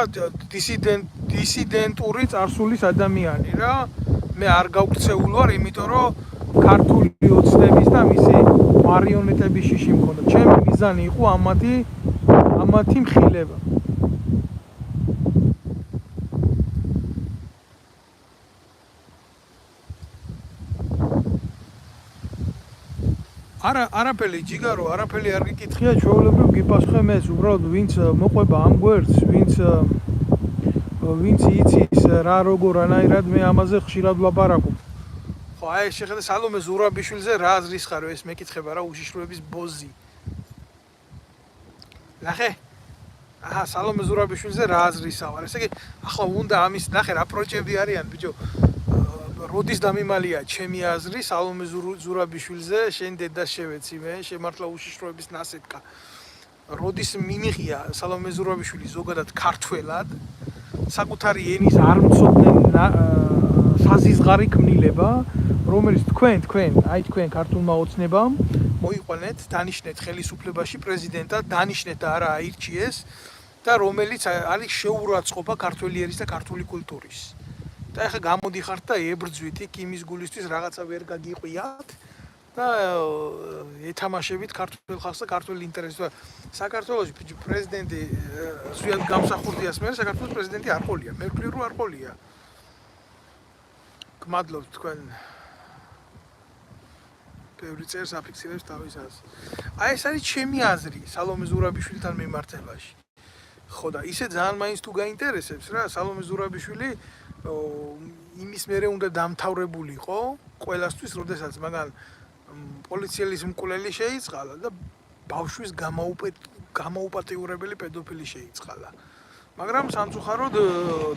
დისიდენტური წარსულის ადამიანი რა. მე არ გავქცეულ ვარ, იმიტომ რომ ქართული ოცნების და მისი მარიონეტების შიში მქონდა. ჩემი მიზანი იყო ამათი მხილება. არაფერი ჯიგარო, არაფერი არ გიკითხია, ჩვეულებრივ გიპასუხე მე, უბრალოდ ვინც მოყვება ამ გვერდს, ვინც იცის რა როგორ ანაირად მე ამაზე ხშირად ვლაპარაკობ. ხო, აი შეხედე სალომე ზურაბიშვილზე რა აზრის ხარ ეს მეკითხება რა უშიშროების ბოზი. ნახე? აჰა, სალომე ზურაბიშვილზე რა აზრისა ვარ. ესე იგი, ახლა უნდა ამის ნახე რა პროჭები არიან, ბიჭო. როდის დამიმალია ჩემი აზრი სალომე ზურაბიშვილზე, შენ დედას შევეცი მე, შემართლა უშიშროების ნასეთქა. როდის მინიღია სალომე ზურაბიშვილი ზოგადად ქართველად, საკუთარი ენის არ მცოდნე საზიზღარი ქმნილება, რომელიც თქვენ ქართულმა ოცნებამ მოიყვანეთ, დანიშნეთ ხელისუფლებაში პრეზიდენტად, დანიშნეთ და არა აირჩიეს და რომელიც არის შეურაცხყოფა ქართველი ერის და ქართული კულტურის. და ეხლა გამოდიხართ და ებრძვით იქ იმის გულისთვის რაღაცა ვერ გაგიყვიათ და ეთამაშებით ქართულ ხალხს და ქართულ ინტერესებს. საქართველოში პრეზიდენტი ზუსტად გამსახურდიას მე საქართველოს პრეზიდენტი არ ყოლია, მე ვფიქრობ რომ არ ყოლია. გმადლობთ თქვენ ბევრი წერს აფიქსირებს თავის აზრს. აი ეს არის ჩემი აზრი სალომე ზურაბიშვილთან მიმართებაში. ხო და ისე ძალიან მაინც თუ გაინტერესებს რა, სალომე ზურაბიშვილი იმის მერე უნდა დამთავრებულიყო ყველასთვის, როდესაც მაგან პოლიციელის მკვლელი შეიწყალა და ბავშვის გამოუპატიურებელი პედოფილი შეიწყალა. მაგრამ სამწუხაროდ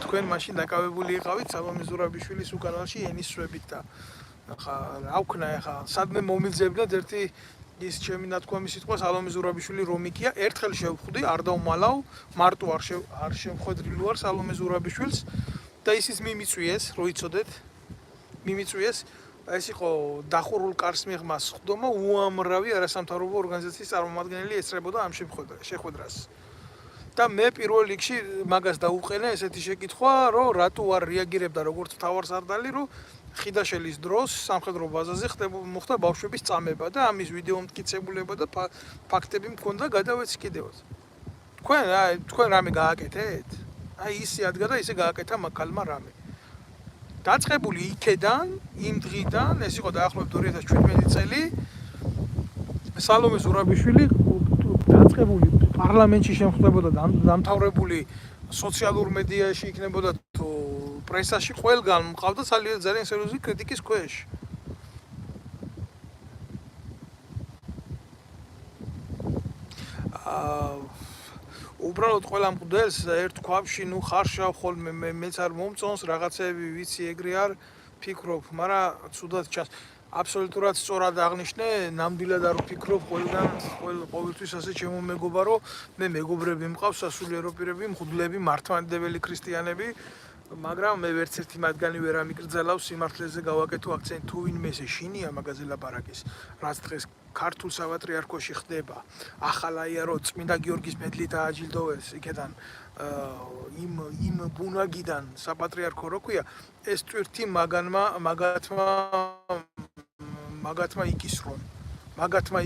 თქვენ მაშინ დაკავებული იყავით სალომე ზურაბიშვილის უკანალში ენის შვებით და ახლა რა ვქნა ახლა სადმე მომიძებნად ერთი ის ჩემი ნათქვამი სიტყვა სალომე ზურაბიშვილი რომიქია, ერთხელ შევხვდი, არ დავმალავ, მარტო არ შევხვედრილი ვარ სალომე ზურაბიშვილს და ისიც მიმიწვიეს, რო იცოდეთ, მიმიწვიეს, ეს იყო დახურულ კარს მიღმა სხდომა უამრავი არასამთავრობო ორგანიზაციის წარმომადგენელი ესწრებოდა ამ შეხვედრას. და მე პირველ რიგში მაგას დაუყენე ესეთი შეკითხვა, რომ რატო არ რეაგირებდა როგორც მთავარსარდალი, რომ ხიდაშელის დროს სამხედრო ბაზაზე მოხდა ბავშვების წამება და ამის ვიდეო მტკიცებულება და ფაქტები მქონდა გადავეცი კიდევაც. თქვენ რამე გააკეთეთ? აი ისე ადგა და ისე გააკეთა მაგალმა რამე. დაწყებული იქედან, იმ დღიდან, ეს იყო დაახლოებით 2017 წელი, სალომე ზურაბიშვილი დაწყებული პარლამენტში შემხდებოდა დამთავრებული სოციალურ მედიაში იქნებოდა თუ პრესაში ყველგან მყავდა ძალიან სერიოზული კრიტიკის ქვეშ. უბრალოდ ყველა მყდელს ერთ ქვაბში ნუ ხარშავ ხოლმე მეც არ მომწონს რაღაცები ვიცი ეგრე არ ფიქრობ, მაგრამ ცუდად ჩანს. აბსოლუტურად სწორად აღნიშნე, ნამდვილად არ ვფიქრობ ყოველთვის ასე ჩემო მეგობარო, მე მეგობრები მყავს სასულიერო პირები, მღვდლები, მართლმადიდებელი ქრისტიანები, მაგრამ მე ვერც ერთი მათგანი ვერ ამიკრძალავს სიმართლეზე გავაკეთო აქცენტი თუ ვინმე შინია მაგაზე ლაპარაკის რაც დღეს ქართულ საპატრიარქოში ხდება ახალაია რო წმინდა გიორგის მედლი დააჯილდოვეს იქიდან იმ ბუნაგიდან საპატრიარქო რო ქვია ეს ტვირთი მაგათმა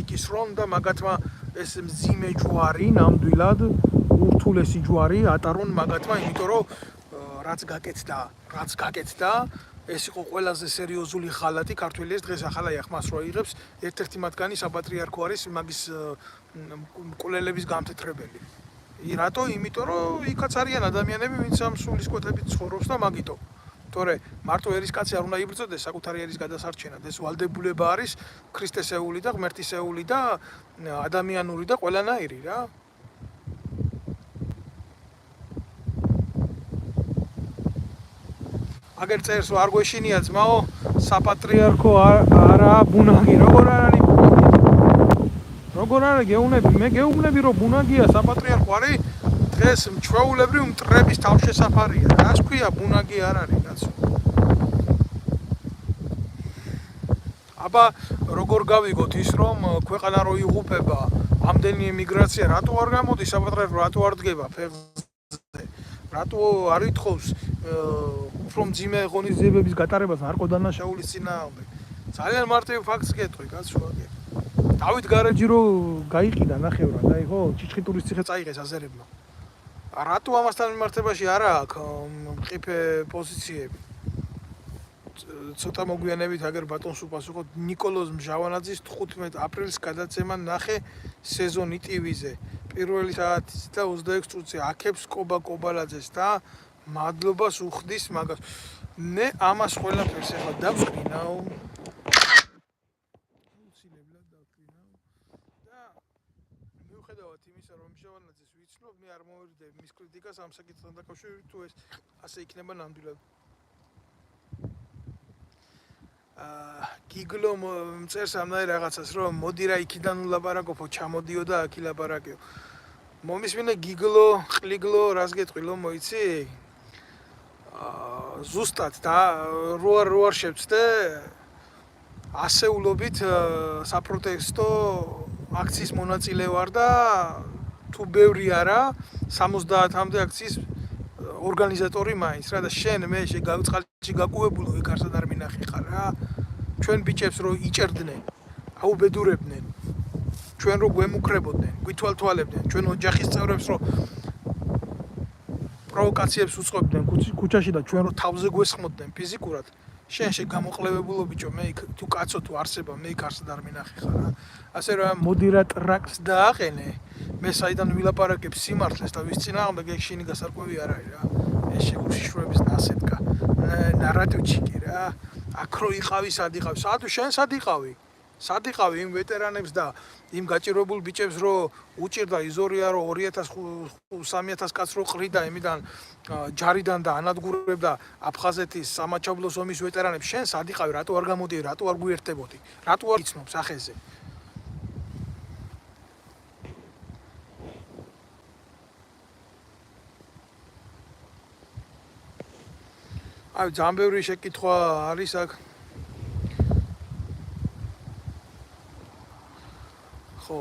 იკისრონ და მაგათმა ეს მძიმე ჯვარი ნამდვილად ურთულესი ჯვარი ატარონ მაგათმა იმიტომ რომ რაც გაკეთდა ეს იყო ყველაზე სერიოზული ხალათი ქართველის დღეს ახალაია ხმას რო იღებს ერთ-ერთი მათგანი საპატრიარქო არის მაგის მკვლელების გამთეთრებელი რატო იმიტომ რომ იქაც არიან ადამიანები ვინც ამ სულისკვეთებით ცხოვრობს და მაგიტო თორე მარტო ერისკაცი არ უნდა იბრძოდეს საკუთარი ერის გადასარჩენად ეს ვალდებულება არის ქრისტესეული და ღმერთისეული და ადამიანური და ყველანაირი რა აგერ წერს არ გვეშინია ძმაო საპატრიარქო არა ბუნაგი როგორ არა გეუბნები მე გეუბნები რომ ბუნაგია საპატრიარქო არის დღეს მჩვეულებრივ მტრების თავშესაფარია რას ქვია ბუნაგი არ არის კაცო აბა როგორ გავიგოთ ის რომ ქვეყანა რო იღუპება ამდენი ემიგრაცია რატო არ გამოდის საპატრიარქო რატო არ დგება ფეხზე რატო არ ითხოვს უფრო მძიმე ღონისძიებების გატარებას ნარკოდანაშაულის წინააღმდეგ ძალიან მარტივ ფაქტს გეტყვი კაცო აგერ დავით გარეჯი რო გაიყიდა ნახევრად აი ხო ჩიჩხიტურის ციხე წაიღეს აზერებმა რატო ამასთან მიმართებაში არა აქვს მყიფე პოზიციები ცოტა მოგვიანებით აგერ ბატონს უპასუხოთ ნიკოლოზ მჟავანაძის 15 აპრილს გადაცემა ნახე სეზონი ტივიზე პირველი საათის და 26 წუთზე აქებს კობა კობალაძეს და მადლობას უხდის მაგას მე ამას ყველაფერს ახლა დავსკრინავ და მიუხედავად იმისა რომ მჟავანაძეს ვიცნობ მე არ მოვერდებ მის კრიტიკას ამ საკითხთან დაკავშირებით თუ ეს ასე იქნება ნამდვილად გიგლო მწერს ამნაირ რაღაცას რომ მოდი რა იქიდან ვლაპარაკობ ჩამოდიო და აქ ილაპარაკეო მომისმინე გიგლო ყლიგლო რას გეტყვი ლო მოიცი ზუსტად და რო არ შევწდე ასეულობით საპროტესტო აქციის მონაწილე ვარ და თუ ბევრი არა 70-მდე აქციის ორგანიზატორი მაინც რა და შენ მე შეგავწყალში გაკუებულო ეგ არსად არ მინახე ხარ რა ჩვენ ბიჭებს რო იჭერდნენ აუბედურებდნენ ჩვენ რო გვემუქრებოდნენ გვითვალთვალებდნენ ჩვენ ოჯახის წევრებს რო პროვოკაციებს უწყობდნენ ქუჩაში და ჩვენ რო თავზე გვესხმოდნენ ფიზიკურად შენ შეგამოყლებებულო ბიჭო მე იქ თუ კაცო თუ არსება მე იქ არსად არ მინახე ხარ რა ასე რომ მოდირატრაკს დააყენე მე საიდან ვილაპარაკებ სიმართლეს და ვის წინააღმდეგ ეგ შენი გასარკვევი არ არის რა ეს შეუშიშროების ნასეთკა ნარატივჩიკი რა აქრო იყავი სად იყავი სად იყავი იმ ვეტერანებს და იმ გაჭირვებულ ბიჭებს რო უჭირდა იზორია რო 2000-3000 კაც რო ყრიდა იმიდან ჯარიდან და ანადგურებდა აფხაზეთის სამაჩაბლოს ომის ვეტერანებს შენ სად იყავი რატო არ გამოდიე რატო არ გვიერთებოდი რატო არ იცნობ სახეზე აი ძალიან ბევრი შეკითხვა არის აქ ხო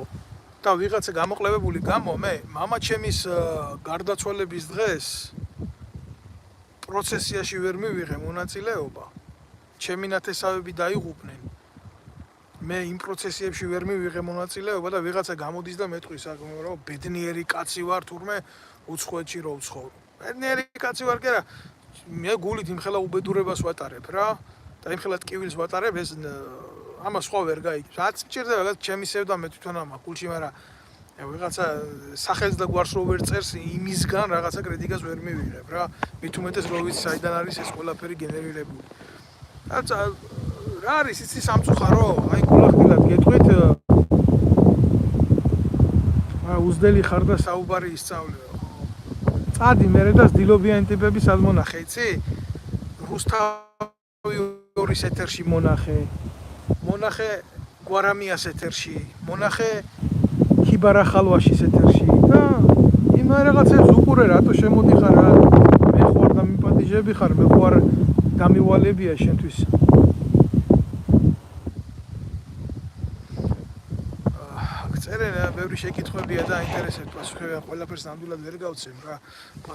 და ვიღაცა გამოყლებებული გამო მე მამა ჩემის გარდაცვალების დღეს პროცესიაში ვერ მივიღე მონაწილეობა ჩემი ნათესავები დაიღუპნენ მე იმ პროცესებში ვერ მივიღე მონაწილეობა და ვიღაცა გამოდის და მეტყვის რომ ბედნიერი კაცი ვარ თურმე უცხოეთში რო ვცხოვრ ბედნიერი კაცი ვარ კი რა მე გულით იმხელა უბედურებას ვატარებ რა და იმხელა ტკივილს ვატარებ ეს ამას სხვა ვერ გაიგებს რაც მჭირდება რაღაც ჩემი სევდა მე თვითონ ამა გულში მაგრამ ვიღაცა სახელს და გვარს რო ვერ წერს იმისგან რაღაცა კრიტიკას ვერ მივიღებ რა მით უმეტეს რო ვიცი საიდან არის ეს ყველაფერი გენერირებული რა არის იცი სამწუხარო აი გულახდილად გეტყვით უზდელი ხარ და საუბარი ისწავლეო წადი მერე და ძდილობიან ტიპები სად მონახე იცი რუსთავი ორის ეთერში მონახე გვარამიას ეთერში მონახე ქიბარახალვაშის ეთერში და იმ რაღაცებს უყურე რატო შემოდიხარ რა მე ხوار და მიპატიჟე მესაჯები ხარ, მე ხო არ გამივალებია შენთვის. წერენ ბევრი შეკითხვებია და აინტერესებს პასუხები, ყველაფერს ნამდვილად ვერ გავცემ რა.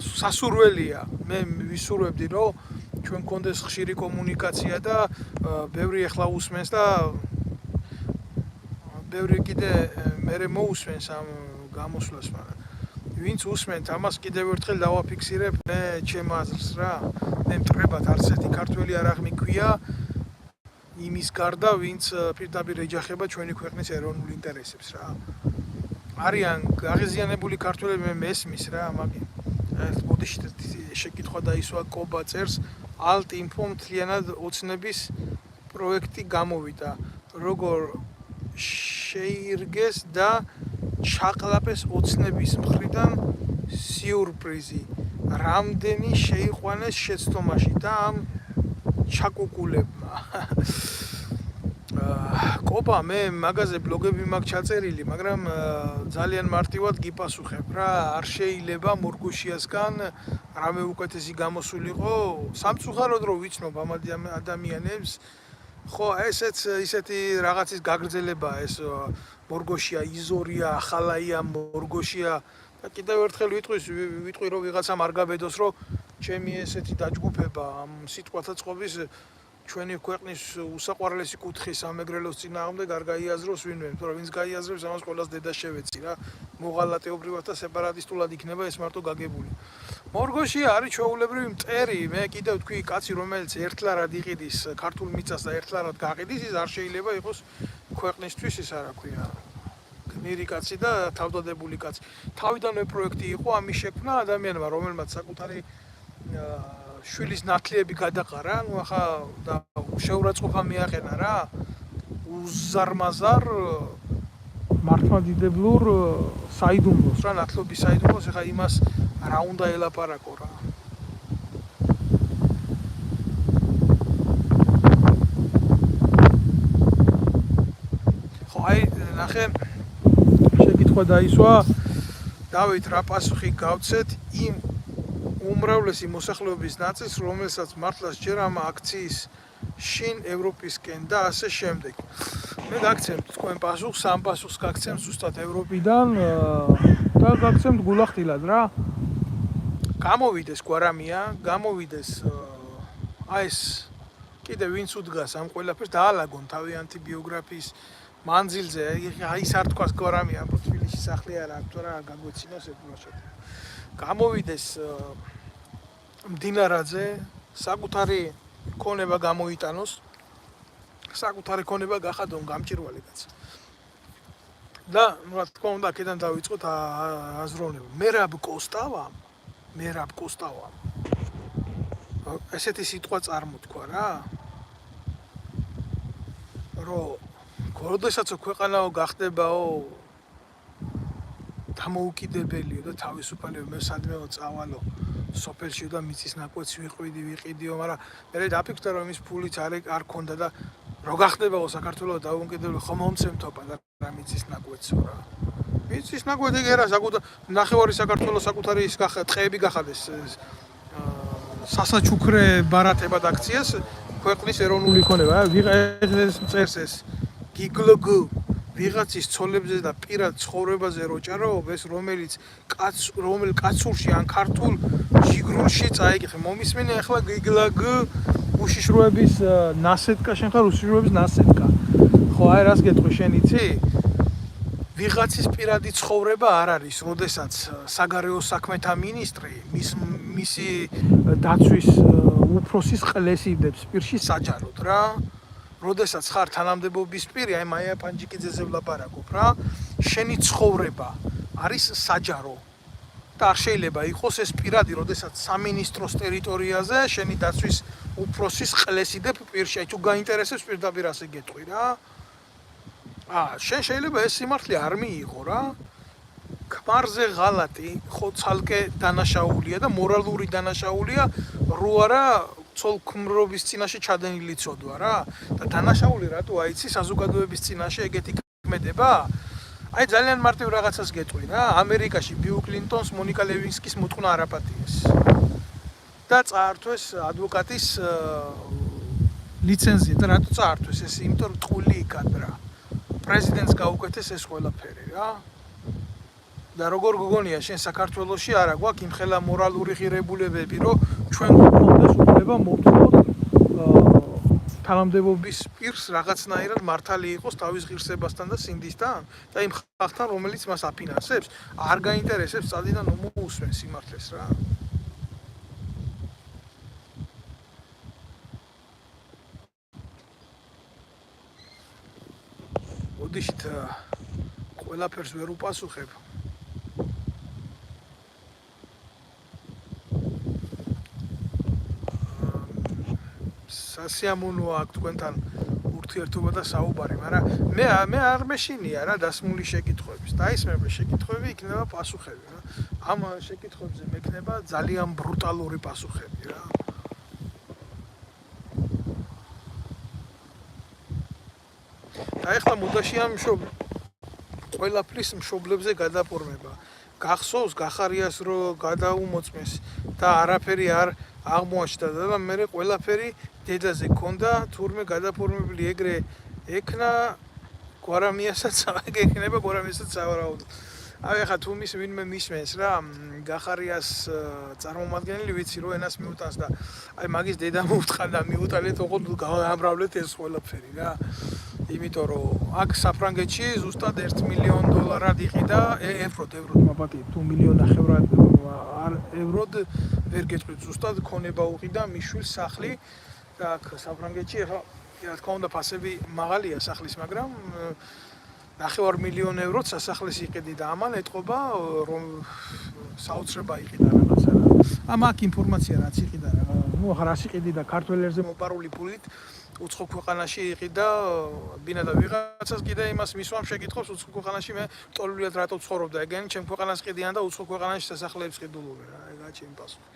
სასურველია. მე ვისურვებდი, რომ ჩვენ გქონდეს ხშირი კომუნიკაცია და ბევრი ახლა უსმენს და ბევრი კიდე მერე მოусმენს ამ გამოსვლას, მაგრამ ვინც უსმენთ, ამას კიდევ ერთხელ დავაფიქსირებ მე ჩემ აზრს რა. მე მტრებად არც ერთი ქართველი არ აღმიქვია იმის გარდა, ვინც პირდაპირ ეჯახება ჩვენი ქვეყნის ეროვნულ ინტერესებს რა. არიან აღიზიანებული ქართველები, მე მესმის რა, მაგინ. ბოდიში შეკითხვა დაისვა კობა წერს, ალტ-ინფო მთლიანად ოცნების პროექტი გამოვიდა. როგორ შეირგეს და ჩაყლაპეს ოცნების მხრიდან სიურპრიზი. რამდენი შეიყვანეს შეცდომაში და ამ ჩაკუკულებმა. კობა, მე მაგაზე ბლოგები მაქვს ჩაწერილი, მაგრამ ძალიან მარტივად გიპასუხებ რა. არ შეიძლება მორგოშიასგან რამე უკეთესი გამოსულიყო. სამწუხაროდ რომ ვიცნობ ამ ადამიანებს, ხო, ესეც ისეთი რაღაცის გაგრძელებაა ეს მორგოშია, იზორია, ახალაია, მორგოშია და კიდევ ერთხელ ვიტყვი რომ ვიღაცამ არ გაბედოს რომ ჩემი ესეთი დაჯგუფება ამ სიტყვათა წყობის ჩვენი ქვეყნის უსაყვარლესი კუთხის სამეგრელოს წინააღმდეგ არ გაიაზროს ვინმე, თორემ ვინც გაიაზრებს ამას ყველას დედა შევეცი რა. მოღალატეობრივად და სეპარატისტულად იქნება ეს მარტო გაგებული. მორგოშია არის ჩვეულებრივი მტერი, მე კიდევ თქვი კაცი რომელიც ერთლარად იყიდის ქართულ მიწას და ერთლარად გაყიდის, ის არ შეიძლება იყოს ქვეყნისთვის ის არა ქვია. გმირი კაცი და თავდადებული კაცი. თავიდანვე პროექტი იყო ამის შექმნა ადამიანმა, რომელმაც საკუთარი შვილის ნათლიები გადაყარა, ნუ ახლა და შეურაცხყოფა მიაყენა რა. უზარმაზარ მართლმადიდებლურ საიდუმლოს რა, ნათლობის საიდუმლოს, ახლა იმას რა უნდა ელაპარაკო რა. ხო, აი, ნახე, შეკითხვა დაისვა, დავით, რა პასუხი გავცეთ იმ უმრავლესი მოსახლეობის ნაწილს, რომელსაც მართლაც ჯერ ამ აქციის შინ ევროპისკენ და ასე შემდეგ. მე გაგცემთ თქვენ პასუხს, ამ პასუხს გაგცემთ ზუსტად ევროპიდან და გაგცემთ გულახდილად რა. გამოვიდეს გვარამია, გამოვიდეს აი ეს კიდე ვინც უდგას ამ ყველაფერს დაალაგონ თავიანთი ბიოგრაფიის მანძილზე, აი ის არ თქვას გვარამია, თბილისში სახლი არ აქვს რა, გაგვეცინოს ეთნოშეთ. გამოვიდეს მდინარაძე, საკუთარი ქონება გამოიტანოს, საკუთარი ქონება გახადონ გამჭირვალი კაცი. და რა თქმა უნდა, აქედან დავიწყოთ აზროვნება. მერაბ კოსტავა. ესეთი სიტყვა წარმოთქვა რა. რომ როდესაც ქვეყანაო გახდებაო დამოუკიდებელიო და თავისუფალიო მე სადმეო წავალო სოფელში და მიწის ნაკვეთს ვიყიდიო, მაგრამ მე დაფიქრდა რომ ის ფულიც არ ქონდა და რო გახდებაო საქართველოს დაუკიდებელი ხომ მომცემთობა და რა მიწის ნაკვეთსო რა. მიწის ნაკვეთი გერა ნახევარი საქართველოს საკუთარი ის ტყეები გახადეს სასაჩუქრე ბარათებად აქციას ქვეყნის ეროვნული ქონება. ვიღაც წერს ეს გიგლოგ ვიღაცის ცოლებზე და პირად ცხოვრებაზე როჭარაობ ეს რომელიც კაცურში ან ქართულ ჟიგრუნში წაიკითხე. მომისმენი ახლა გიგლოგ უშიშროების ნასეტკა, შენ ხარ უშიშროების ნასეტკა. ხო, აი რას გეტყვი შენ იცი? ვიღაცის პირადი ცხოვრება არ არის, როდესაც საგარეო საქმეთა მინისტრი მისი დაცვის უფროსის ყლეს იდებს პირში საჯაროდ რა. როდესაც ხარ თანამდებობის პირი, აი მაია პანჯიკიძეზე ვლაპარაკობ რა, შენი ცხოვრება არის საჯარო და არ შეიძლება იყოს ეს პირადი, როდესაც სამინისტროს ტერიტორიაზე შენი დაცვის უფროსის ყლეს იდებ პირში. აი თუ გაინტერესებს პირდაპირ ასე გეტყვი რა. შენ შეიძლება ეს სიმართლე არ მიიღო რა. ქმარზე ღალატი ხო ცალკე დანაშაულია და მორალური დანაშაულია, რო არა ცოლ-ქმრობის წინაშე ჩადენილი ცოდვა რა. და დანაშაული რატო აიცი საზოგადოების წინაშე ეგეთი ქმედება? აი ძალიან მარტივ რაღაცას გეტყვი რა. ამერიკაში ბილ კლინტონს მონიკა ლევინსკის მოთხოვნა არ აპატიეს. და წაართვეს ადვოკატის ლიცენზია და რატო წაართვეს ეს? იმიტომ რომ ტყული იქადრა. პრეზიდენტს გაუკეთეს ეს ყველაფერი რა. და როგორ გგონია შენ საქართველოში არა გვაქვს იმხელა მორალური ღირებულებები, რომ ჩვენ გვქონდეს უფლება მოვთხოვოთ თანამდებობის პირს რაღაცნაირად მართალი იყოს თავის ღირსებასთან და სინდისთან და იმ ხალხთან, რომელიც მას აფინანსებს, არ გაინტერესებს წადიდან მოუსმენ სიმართლეს რა. ოდიშით ყველაფერს ვერ უპასუხებ. სასიამოვნოა აქ თქვენთან ურთიერთობა და საუბარი, მაგრამ მე არ მეშინია რა დასმული შეკითხვების. დაისმება შეკითხვები, იქნება პასუხები რა. ამ შეკითხვებზე მექნება ძალიან ბრუტალური პასუხები რა. და ეხლა მუდაში ამ ყველაფრის მშობლებზე გადაპორმება. გახსოვს გახარიას რომ გადაუმოწმეს და არაფერი არ აღმოაჩნდა და მე ყველაფერი დედაზე ქონდა, თურმე გადაფორმებული ეგრე ექნა გვარამიასაც ეგექნება გვარამიასაც სავარაუდო. ახლა თუ ვინმე მისმენს რა, გახარიას წარმომადგენელი ვიცი რომ ენას მიუტანს და მაგის დედა მოუთხან და მიუტანეთ ოღონდ გამრავლეთ ეს ყველაფერი რა. იმიტომ რომ აქ საფრანგეთში ზუსტად $1 მილიონ იყიდა ევროდ მაპატი თუ $1,500,000 ევროდ ვერ გეტყვით ზუსტად ქონება უყიდა მიშვილს სახლი და აქ საფრანგეთში ახლა რა თქმა უნდა ფასები მაღალია სახლის, მაგრამ €9,000,000 სასახლეს იყიდი და ამან ეთყობა რომ საოცრება იყიდა რაღაცა რა. აქ ინფორმაცია რაც იყიდა რა. ნუ ახლა რას იყიდი და ქართველერზე მოპარული ფულით უცხო ქვეყანაში იყიდა ბინა და ვიღაცას კიდე იმას მისვამ შეკითხვებს უცხო ქვეყანაში მე ტოლვილად რატო ცხოვრობდა ეგენი ჩემ ქვეყანას ყიდიან და უცხო ქვეყანაში სასახლეებს ყიდულობენ რა. ეგაა ჩემი პასუხი.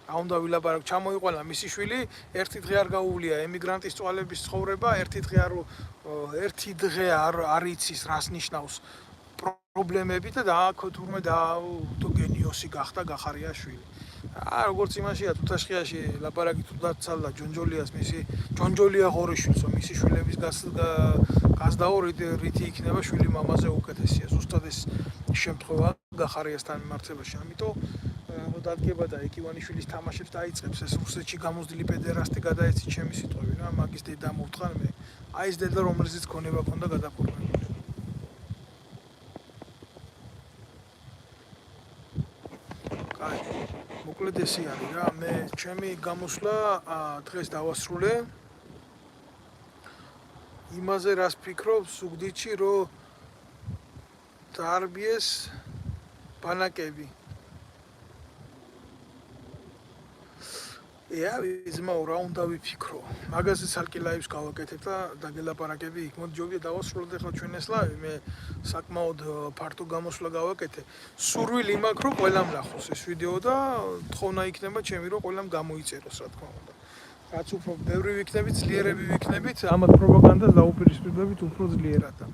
რა უნდა ვილაპარაკო, ჩამოიყვანა მისი შვილი, ერთი დღე არ გაუვლია ემიგრანტის წვალების ცხოვრება, ერთი დღე არ იცის რას ნიშნავს პრობლემები და აქ თურმე თუ გენიოსი გახდა გახარიაშვილი. როგორც იმაშია თუთაშხიაში ლაპარაკი თუ დაცალდა ჯონჯოლიას მისი ჯონჯოლია ღორიშვილსო მისი შვილების გასდაო რითი იქნება შვილი მამაზე უკეთესია. ზუსტად ეს შემთხვევა გახარიასთან მიმართებაში. ამიტომ დადგება და ეკივანიშვილის თამაშებს დაიწყებს ეს რუსეთში გამოსდილი პედერასტი გადაეცი ჩემი სიტყვები რა. მაგის დედა მოვთხარ მე. აი ეს დედა რომელზეც ქონება ქონდა გადაფორმებული. კაი მოკლედ ესე არის რა. მე ჩემი გამოსვლა დღეს დავასრულე. იმაზე რას ფიქრობ სუგდიდში რომ დაარბიეს ბანაკები. ზმაო რა უნდა ვიფიქრო. მაგაზე ცალკე ლაივს გავაკეთებ და დაგელაპარაკები იქ. მოდი ჯობია დავასრულოთ ახლა ჩვენ ეს ლაივი. მე საკმაოდ ფართო გამოსვლა გავაკეთე. სურვილი მაქვს რომ ყველამ ნახოს ეს ვიდეო და თხოვნა იქნება ჩემი რომ ყველამ გამოიწეროს რა თქმა უნდა. რაც უფრო ბევრი ვიქნებით, ძლიერები ვიქნებით, ამათ პროპაგანდას დაუპირისპირდებით უფრო ძლიერად და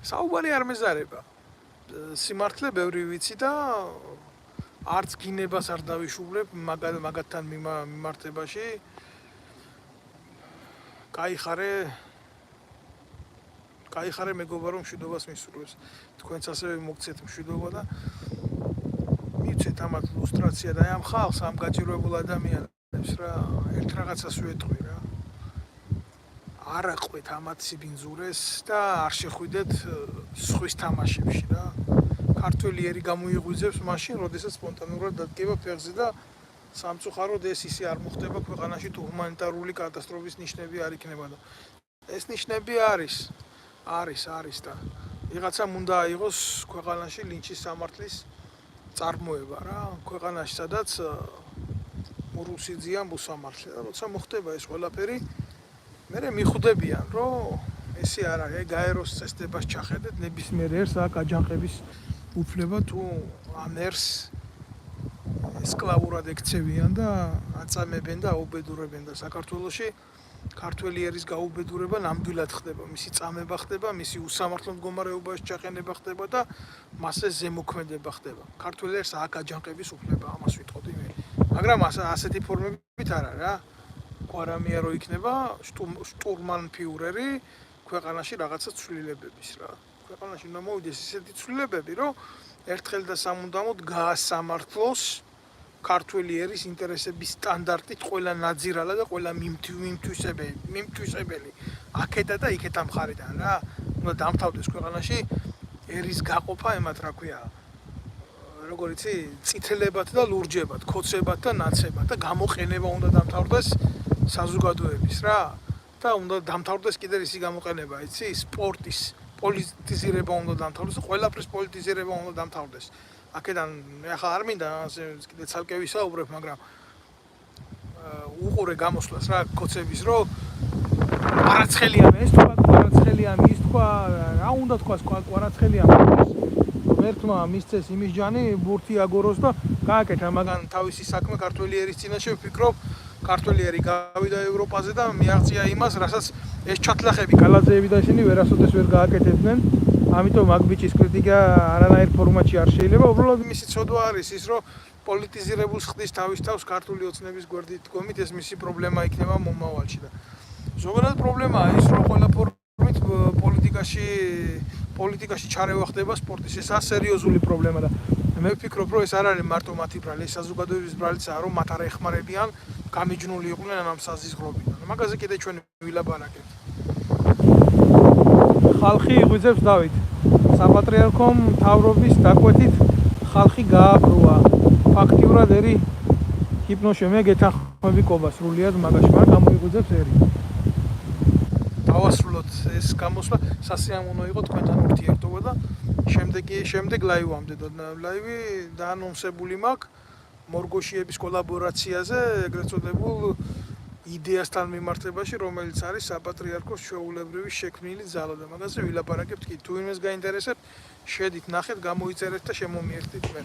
საუბარი არ მეზარება. სიმართლე ბევრი ვიცი და არც გინებას არ დავიშუვლებ მაგათთან მიმართებაში. კაიხარე მეგობრებო რომ მშვიდობას მისურვებს. თქვენც ასევე მოგცეთ მშვიდობა და მივცეთ ამათ ლუსტრაცია და ამ ხალხს ამ გაჭირვებულ ადამიანებს რა ერთ რაღაცას ვეთყვი რა. არ აყვეთ ამათ სიბინძურეს და არ შეხვიდეთ სხვის თამაშებში რა. ქართველი ერი გამოიღვიძებს მაშინ, როდესაც სპონტანურად დადგება ფეხზე და სამწუხაროდ ეს ისე არ მოხდება ქვეყანაში თუ ჰუმანიტარული კატასტროფის ნიშნები არ იქნება და ეს ნიშნები არის და ვიღაცამ უნდა აიღოს ქვეყანაში ლინჩის სამართლის წარმოება რა. ქვეყანაში სადაც მურუსიძიან მოსამართლე და როცა მოხდება ეს ყველაფერი მე მიხვდებიან რომ ესე არ არის, გაეროს წესდებას ჩახედეთ ნებისმიერ ერს აქ აჯანყების უფლება თუ ამ ერს სკლავურად ექცევიან და აწამებენ და აუბედურებენ და საქართველოში ქართველი ერის გაუბედურება ნამდვილად ხდება, მისი წამება ხდება, მისი უსამართლო მდგომარეობაში ჩაყენება ხდება და მასზე ზემოქმედება ხდება. ქართველ ერს აქ აჯანყების უფლება, ამას ვიტყოდი მე. მაგრამ ასეთი ფორმებით არა რა. კვარამია რო იქნება შტურმანფიურერი ქვეყანაში რაღაცა ცვლილებების რა. ქვეყანაში უნდა მოვიდეს ისეთი ცვლილებები, რომ ერთხელ და სამუდამოდ გაასამართლოს ქართველი ერის ინტერესების სტანდარტით ყველა ნაძირალა და ყველა მიმთვისებელი აქეთა და იქეთა მხარიდან რა. უნდა დამთავრდეს ქვეყანაში ერის გაყოფა ემათ რა ქვია. როგორ იცი, წითლებად და ლურჯებად, ქოცებად და ნაცებად და გამოყენება უნდა დამთავრდეს საზოგადოების რა. და უნდა დამთავრდეს კიდევ ისი გამოყენება, იცი, სპორტის პოლიტიზირება უნდა დამთავრდეს, ყველაფრის პოლიტიზირება უნდა დამთავრდეს. აქედან ახლა არ მინდა კიდე ცალკე ვისაუბრებ, მაგრამ უყურე გამოსვლას რა ქოცების რო კვარაცხელიანი ეს თქვა კვარაცხელიანი ის თქვა რა უნდა თქვას კვარაცხელიანი ერთმა მისცეს იმის ჯანი ბურთი აგოროს და გააკეთა მაგან თავისი საქმე ქართველი ერის წინაშე ვფიქრობ ქართველი ერი გავიდა ევროპაზე და მიაღწია იმას რასაც ეს ჩათლახები კალაძეები და ისინი ვერასოდეს ვერ გააკეთებდნენ ამიტომ მაგ ბიჭის კრიტიკა არანაირ ფორმატში არ შეიძლება უბრალოდ მისი ცოდვა არის ის რომ პოლიტიზირებულს ხდის თავის თავს ქართული ოცნების გვერდით დგომით ეს მისი პრობლემა იქნება მომავალში და ზოგადად პრობლემაა ის რომ ყველა ფორმით პოლიტიკაში ჩარევა ხდება სპორტის ეს ასერიოზული პრობლემა და მე ვფიქრობ რომ ეს არ არის მარტო მათი ბრალი ეს საზოგადოების ბრალიცაა რომ მათ არ ეხმარებიან გამიჯნული იყვნენ ამ საზიზღრობიდან მაგაზე კიდე ჩვენ ვილაპარაკებთ ხალხი იღვიძებს დავით საპატრიარქომ მთავრობის დაკვეთით ხალხი გააბრუა ფაქტიურად ერი ჰიპნოშე მე გეთანხმები კობა სრულიად მაგაში მაგრამ გამოიღვიძებს ერი დავასრულოთ ეს გამოსვლა სასიამოვნო იყო თქვენთან ურთიერთობა და შემდეგ ლაივამდე და ლაივი დაანონსებული მაქვს მორგოშიების კოლაბორაციაზე ეგრეთ წოდებულ იდეასთან მიმართებაში რომელიც არის საპატრიარქოს ჩვეულებრივი შექმნილი ძალა და მაგაზე ვილაპარაკებთ კი თუ იმეს გაინტერესებთ შედით ნახეთ გამოიწერეთ და შემომიერთდით მე